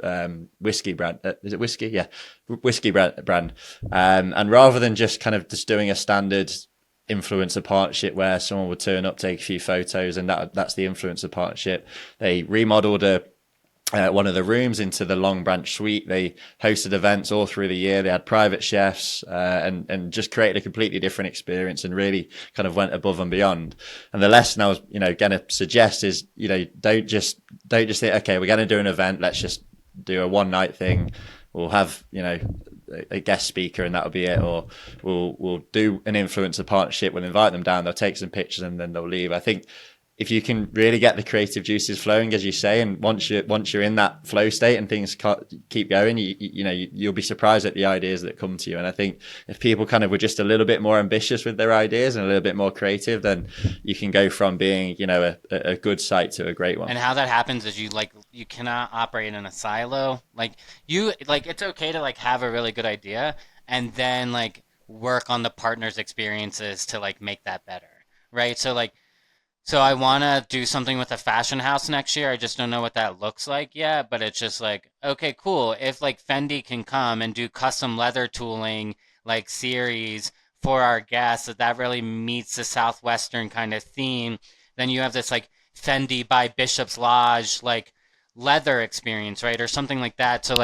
whiskey brand. Is it whiskey? Yeah, whiskey brand. And rather than just kind of just doing a standard influencer partnership where someone would turn up, take a few photos, and that's the influencer partnership. They remodeled one of the rooms into the Long Branch Suite. They hosted events all through the year. They had private chefs, and just created a completely different experience, and really kind of went above and beyond. And the lesson I was, going to suggest is, don't just think, okay, we're going to do an event. Let's just do a one night thing. We'll have, a guest speaker and that'll be it, or we'll do an influencer partnership. We'll invite them down, they'll take some pictures, and then they'll leave. I think if you can really get the creative juices flowing, as you say, and once you're in that flow state and things keep going, you'll be surprised at the ideas that come to you. And I think if people kind of were just a little bit more ambitious with their ideas and a little bit more creative, then you can go from being, a good site to a great one. And how that happens is you cannot operate in a silo. It's okay to have a really good idea and then work on the partner's experiences to make that better, right? So I want to do something with a fashion house next year. I just don't know what that looks like yet, but it's just okay, cool. If Fendi can come and do custom leather tooling series for our guests, that really meets the Southwestern kind of theme, then you have this Fendi by Bishop's Lodge leather experience, right? Or something like that. So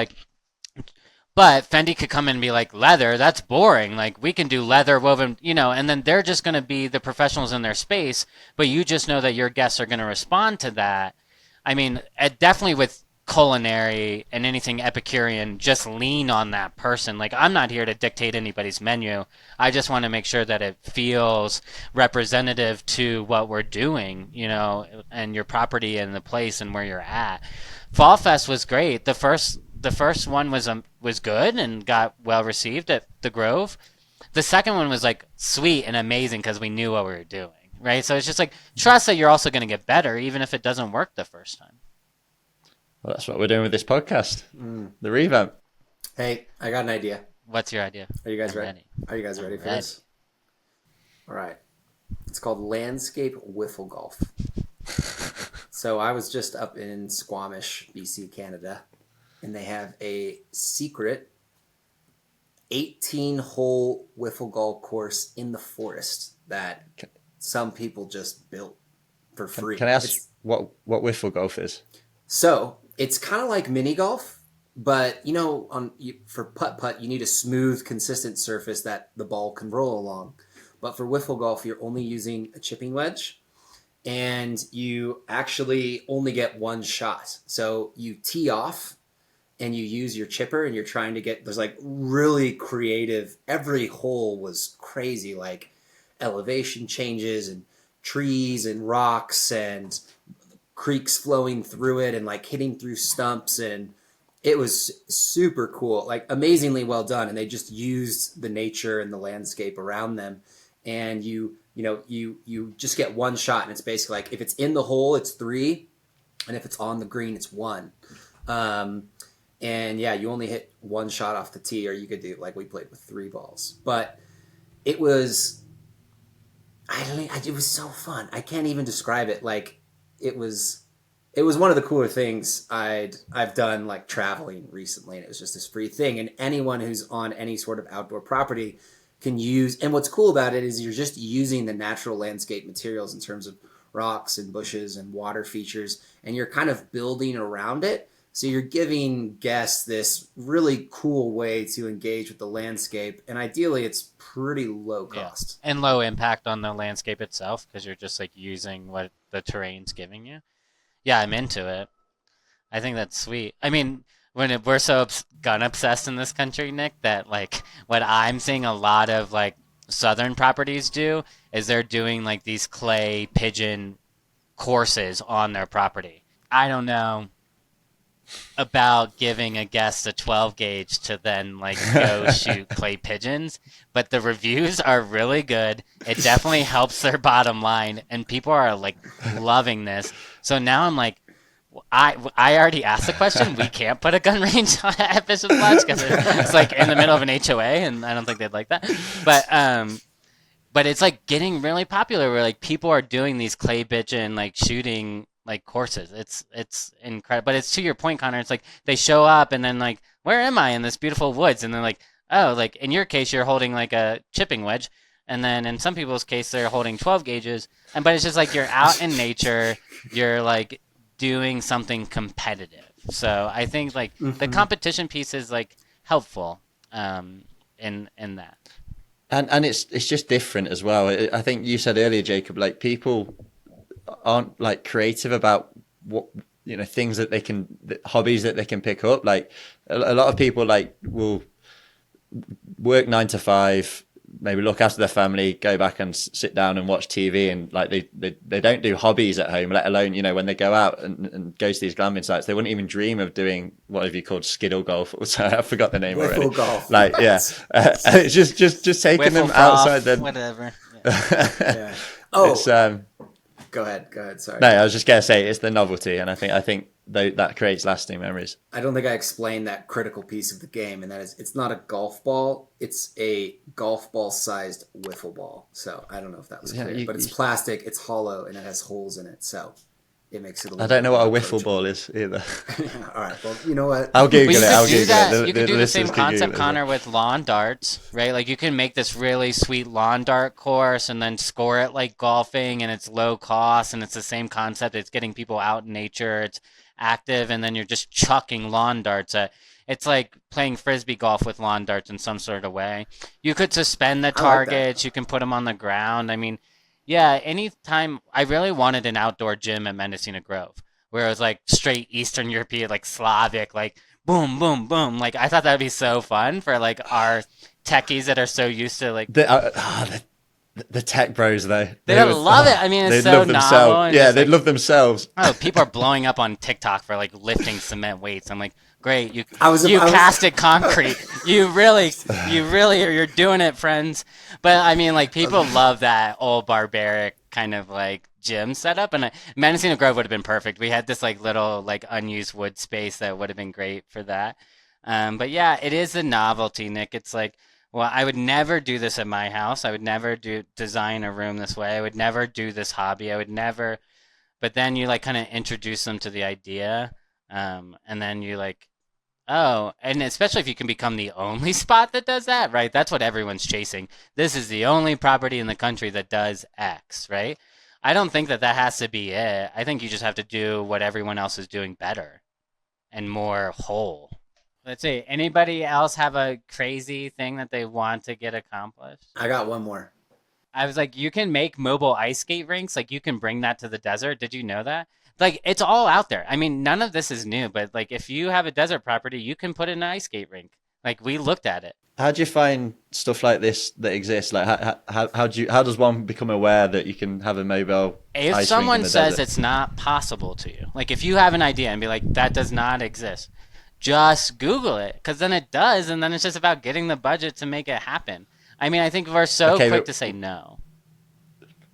but Fendi could come in and be leather, that's boring. We can do leather woven, and then they're just going to be the professionals in their space, but you just know that your guests are going to respond to that. I mean, definitely with culinary and anything Epicurean, just lean on that person. I'm not here to dictate anybody's menu. I just want to make sure that it feels representative to what we're doing, and your property and the place and where you're at. Fall Fest was great. The first one was good and got well received at the Grove. The second one was sweet and amazing because we knew what we were doing, right? So it's just trust that you're also going to get better even if it doesn't work the first time. Well, that's what we're doing with this podcast, the revamp. Hey, I got an idea. What's your idea? Are you guys ready? Are you guys ready for this? All right. It's called Landscape Wiffle Golf. So I was just up in Squamish, BC, Canada, and they have a secret 18-hole wiffle golf course in the forest that some people just built for free. Can I ask what wiffle golf is? So it's kind of like mini golf, but for putt-putt, you need a smooth, consistent surface that the ball can roll along. But for wiffle golf, you're only using a chipping wedge, and you actually only get one shot. So you tee off, and you use your chipper, and you're trying to get, there's really creative, every hole was crazy, elevation changes and trees and rocks and creeks flowing through it and hitting through stumps. And it was super cool, amazingly well done. And they just used the nature and the landscape around them. And you just get one shot, and it's basically if it's in the hole, it's 3. And if it's on the green, it's 1. And yeah, you only hit one shot off the tee, or you could do we played with 3 balls. But it was, it was so fun. I can't even describe it. It was one of the cooler things I've done traveling recently, and it was just this free thing. And anyone who's on any sort of outdoor property can use. And what's cool about it is you're just using the natural landscape materials in terms of rocks and bushes and water features, and you're kind of building around it. So you're giving guests this really cool way to engage with the landscape. And ideally, it's pretty low cost. Yeah. And low impact on the landscape itself, because you're just using what the terrain's giving you. Yeah, I'm into it. I think that's sweet. I mean, we're so gun obsessed in this country, Nick, that what I'm seeing a lot of southern properties do is they're doing these clay pigeon courses on their property. I don't know about giving a guest a 12 gauge to then go shoot clay pigeons, but the reviews are really good. It definitely helps their bottom line, and people are loving this. So now I'm I already asked the question. We can't put a gun range at Bishop's Lodge because it's in the middle of an HOA, and I don't think they'd like that. But it's getting really popular where people are doing these clay pigeon shooting courses. It's incredible. But it's to your point, Connor. It's they show up and then where am I in this beautiful woods? And then oh, in your case you're holding a chipping wedge, and then in some people's case they're holding 12 gauges. But it's just you're out in nature. You're doing something competitive. So I think the competition piece is helpful in that. And it's just different as well. I think you said earlier, Jacob, people aren't creative about what things that they can, hobbies that they can pick up. A lot of people will work 9 to 5, maybe look after their family, go back and sit down and watch TV, and like they don't do hobbies at home, let alone, you know, when they go out and go to these glamping sites, they wouldn't even dream of doing what have you called skittle golf. So I forgot the name already. Golf. Like, yeah, it's just taking them Wiffle outside. golf, Then whatever. Yeah. Oh, it's, go ahead. Sorry. no, I was just gonna say it's the novelty, and I think that creates lasting memories. I don't think I explained that critical piece of the game, and that is it's not a golf ball, it's a golf ball sized wiffle ball. So I don't know if that was clear, but it's plastic, it's hollow, and it has holes in it, so it makes it a little I don't know what a approachable. wiffle ball is either. All right, well, you know what? I'll Google Well, it. you could do that. You could do the same listeners can concept, Google it. Connor, with lawn darts, right? Like you can make this really sweet lawn dart course and then score it like golfing, and it's low cost, and it's the same concept. It's getting people out in nature. It's active, and then you're just chucking lawn darts at. It's like playing frisbee golf with lawn darts in some sort of way. You could suspend the targets. You can put them on the ground. I mean, yeah. Anytime I really wanted an outdoor gym at Mendocino Grove, where it was like straight Eastern European, like Slavic, like boom, boom, boom. Like I thought that'd be so fun for like our techies that are so used to like. The tech bros though, They would love it. I mean, it's so novel. And Yeah, just, they'd like, love themselves. oh, people are blowing up on TikTok for like lifting cement weights. I'm like, great, you I was- casted concrete. You're doing it, friends. But I mean, like people love that old barbaric kind of like gym setup, and Mendocino Grove would have been perfect. We had this like little like unused wood space that would have been great for that. But yeah, it is a novelty, Nick. It's like, well, I would never do this at my house. I would never design a room this way. I would never do this hobby. I would never. But then you like kind of introduce them to the idea, and then you like, oh, and especially if you can become the only spot that does that, right? That's what everyone's chasing. This is the only property in the country that does X, right? I don't think that has to be it. I think you just have to do what everyone else is doing better and more whole. Let's see. Anybody else have a crazy thing that they want to get accomplished? I got one more. I was like, you can make mobile ice skate rinks. Like, you can bring that to the desert. Did you know that? Like, it's all out there. I mean, none of this is new, but like, if you have a desert property, you can put in an ice skate rink. Like, we looked at it. How do you find stuff like this that exists? Like, how does one become aware that you can have a mobile If ice someone rink in the says desert? it's not possible to you, like if you have an idea and be like, that does not exist, just Google it, because then it does, and then it's just about getting the budget to make it happen. I mean, I think we're so Okay, quick but to say no.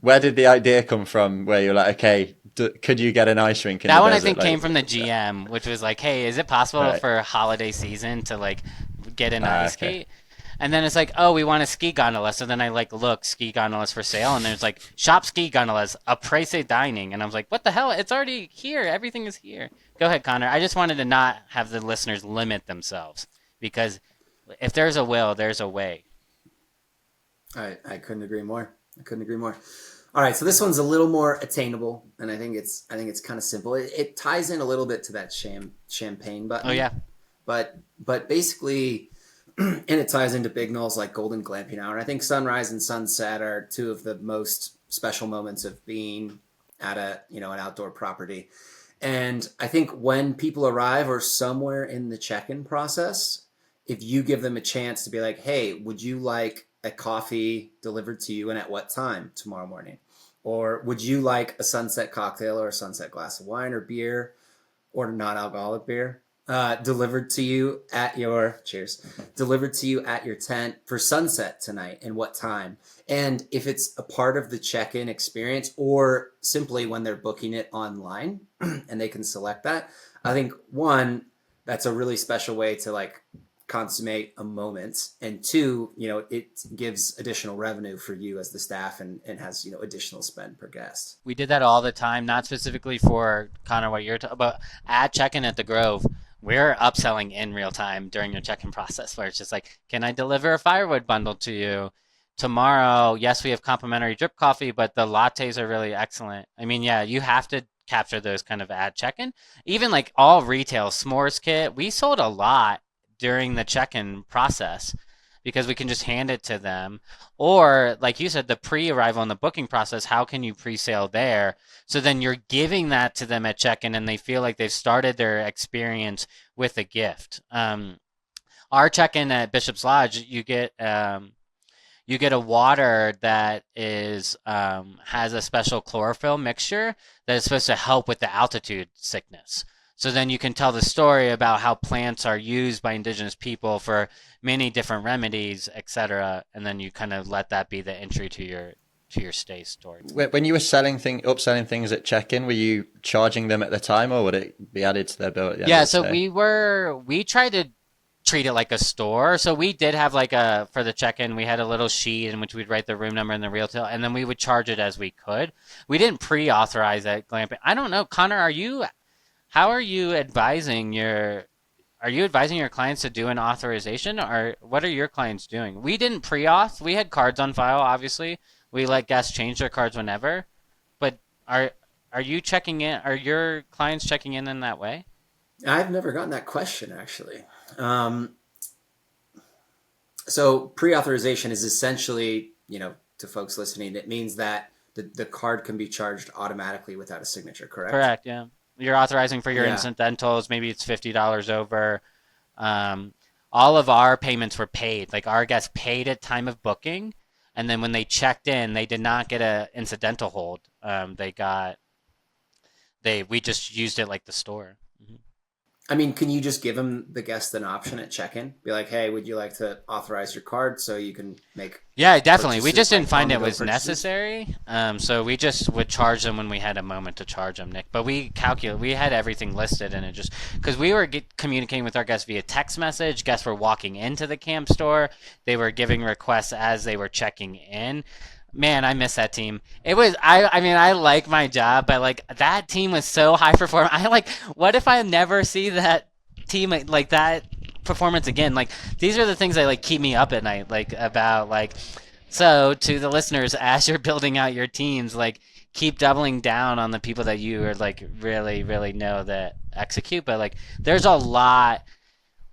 Where did the idea come from? Where you're like, okay, could you get an ice rink in That the one desert? I think Like, came from the GM, which was like, hey, is it possible Right. for holiday season to like get an ice okay. skate? And then it's like, oh, we want a ski gondola. So then I like look, ski gondolas for sale, and there's like shop ski gondolas, a price dining, and I was like, what the hell? It's already here. Everything is here. Go ahead, Connor. I just wanted to not have the listeners limit themselves, because if there's a will, there's a way. I couldn't agree more. All right, so this one's a little more attainable, and I think it's kind of simple. It ties in a little bit to that champagne button. Oh yeah. But basically, and it ties into big knolls like Golden Glamping Hour. I think sunrise and sunset are two of the most special moments of being at an outdoor property. And I think when people arrive or somewhere in the check-in process, if you give them a chance to be like, hey, would you like a coffee delivered to you, and at what time tomorrow morning? Or would you like a sunset cocktail or a sunset glass of wine or beer or non-alcoholic beer delivered to you at your tent for sunset tonight, and what time? And if it's a part of the check-in experience, or simply when they're booking it online and they can select that, I think one, that's a really special way to like consummate a moment, and two, it gives additional revenue for you as the staff, and has additional spend per guest. We did that all the time, not specifically for Connor what you're talking about. At check-in at the Grove, we're upselling in real time during your check-in process, where it's just like, can I deliver a firewood bundle to you tomorrow? Yes, we have complimentary drip coffee, but the lattes are really excellent. I mean, yeah, you have to capture those kind of at check-in. Even like all retail, s'mores kit, we sold a lot during the check-in process, because we can just hand it to them. Or like you said, the pre-arrival and the booking process, how can you pre-sale there? So then you're giving that to them at check-in, and they feel like they've started their experience with a gift. Our check-in at Bishop's Lodge, you get you get a water that is has a special chlorophyll mixture that is supposed to help with the altitude sickness. So then you can tell the story about how plants are used by indigenous people for many different remedies, etc. And then you kind of let that be the entry to your stay story. When you were upselling things at check-in, were you charging them at the time, or would it be added to their bill at the end Yeah, of the so stay? we tried to treat it like a store. So we did have like for the check-in, we had a little sheet in which we'd write the room number and the retail, and then we would charge it as we could. We didn't pre-authorize at glamping. I don't know, Connor, how are you advising your clients to do an authorization, or what are your clients doing? We didn't pre-auth. We had cards on file, obviously. We let guests change their cards whenever. But are you checking in? Are your clients checking in that way? I've never gotten that question, actually. So pre-authorization is essentially, to folks listening, it means that the card can be charged automatically without a signature, correct? Correct, yeah. You're authorizing for your Yeah. incidentals. Maybe it's $50 over. All of our payments were paid. Like our guests paid at time of booking, and then when they checked in, they did not get a incidental hold. We just used it like the store. Mhm. I mean, can you just give the guest an option at check-in? Be like, hey, would you like to authorize your card so you can make... Yeah, definitely. We purchases, just didn't like, find it on-the-go was purchases? necessary. So we just would charge them when we had a moment to charge them, Nick. But we had everything listed, and it just because we were communicating with our guests via text message. Guests were walking into the camp store. They were giving requests as they were checking in. Man, I miss that team. It was I mean, I like my job, but like that team was so high performing. What if I never see that team like that performance again? Like these are the things that like keep me up at night, like about like so to the listeners, as you're building out your teams, like keep doubling down on the people that you are like really, really know that execute. But like there's a lot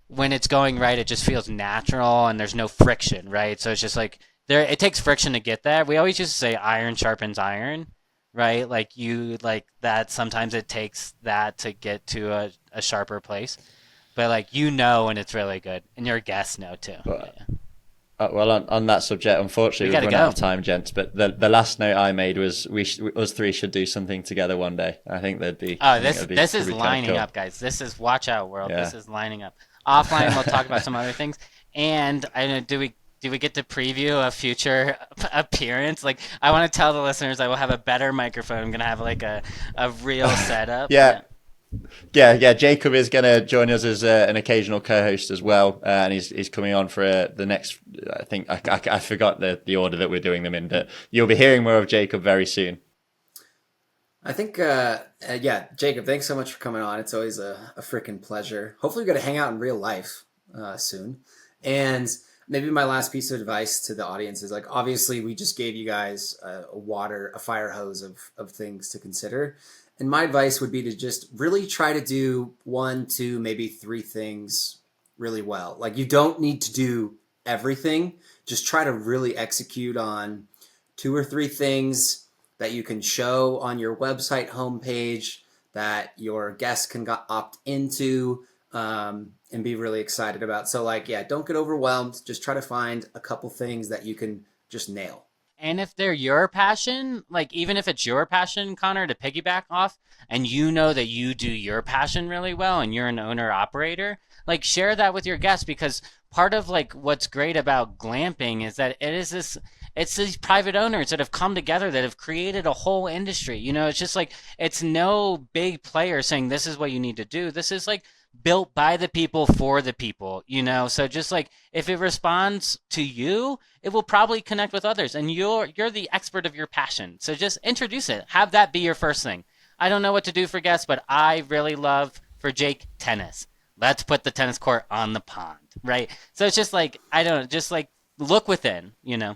when it's going right, it just feels natural and there's no friction, right? So it's just like it takes friction to get there. We always used to say iron sharpens iron, right? Like that sometimes it takes that to get to a sharper place. But like and it's really good, and your guests know too. But, well, on that subject, unfortunately, we've run out of time, gents. But the last note I made was us three should do something together one day. I think that'd be. Oh, this is lining cool. up, guys. This is watch out, world. Yeah. This is lining up. Offline, we'll talk about some other things. And do we get to preview a future appearance? Like, I want to tell the listeners I will have a better microphone. I'm gonna have like a real setup. Yeah. Jacob is going to join us as an occasional co-host as well, and he's coming on for the next. I think I forgot the order that we're doing them in, but you'll be hearing more of Jacob very soon. I think, Jacob, thanks so much for coming on. It's always a freaking pleasure. Hopefully, we're going to hang out in real life soon. And maybe my last piece of advice to the audience is like, obviously, we just gave you guys a fire hose of things to consider. And my advice would be to just really try to do 1, 2, maybe 3 things really well. Like you don't need to do everything. Just try to really execute on 2 or 3 things that you can show on your website homepage that your guests can opt into and be really excited about. So don't get overwhelmed. Just try to find a couple things that you can just nail. And if they're your passion, like even if it's your passion, Connor, to piggyback off, and you know that you do your passion really well and you're an owner operator, like share that with your guests, because part of like what's great about glamping is that it's these private owners that have come together that have created a whole industry. It's just like it's no big player saying this is what you need to do. This is like built by the people for the people, so just like if it responds to you, it will probably connect with others, and you're the expert of your passion, so just introduce it, have that be your first thing. I don't know what to do for guests, but I really love for Jake tennis. Let's put the tennis court on the pond, right? So it's just like just like look within. And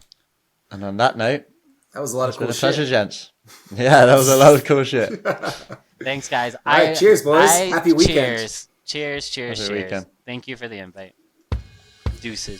on that note, that was a lot of cool shit. Pleasure, gents. Yeah, that was a lot of cool shit. Thanks, guys. All right, cheers, boys. Happy weekend. Cheers. Happy weekend. Thank you for the invite. Deuces.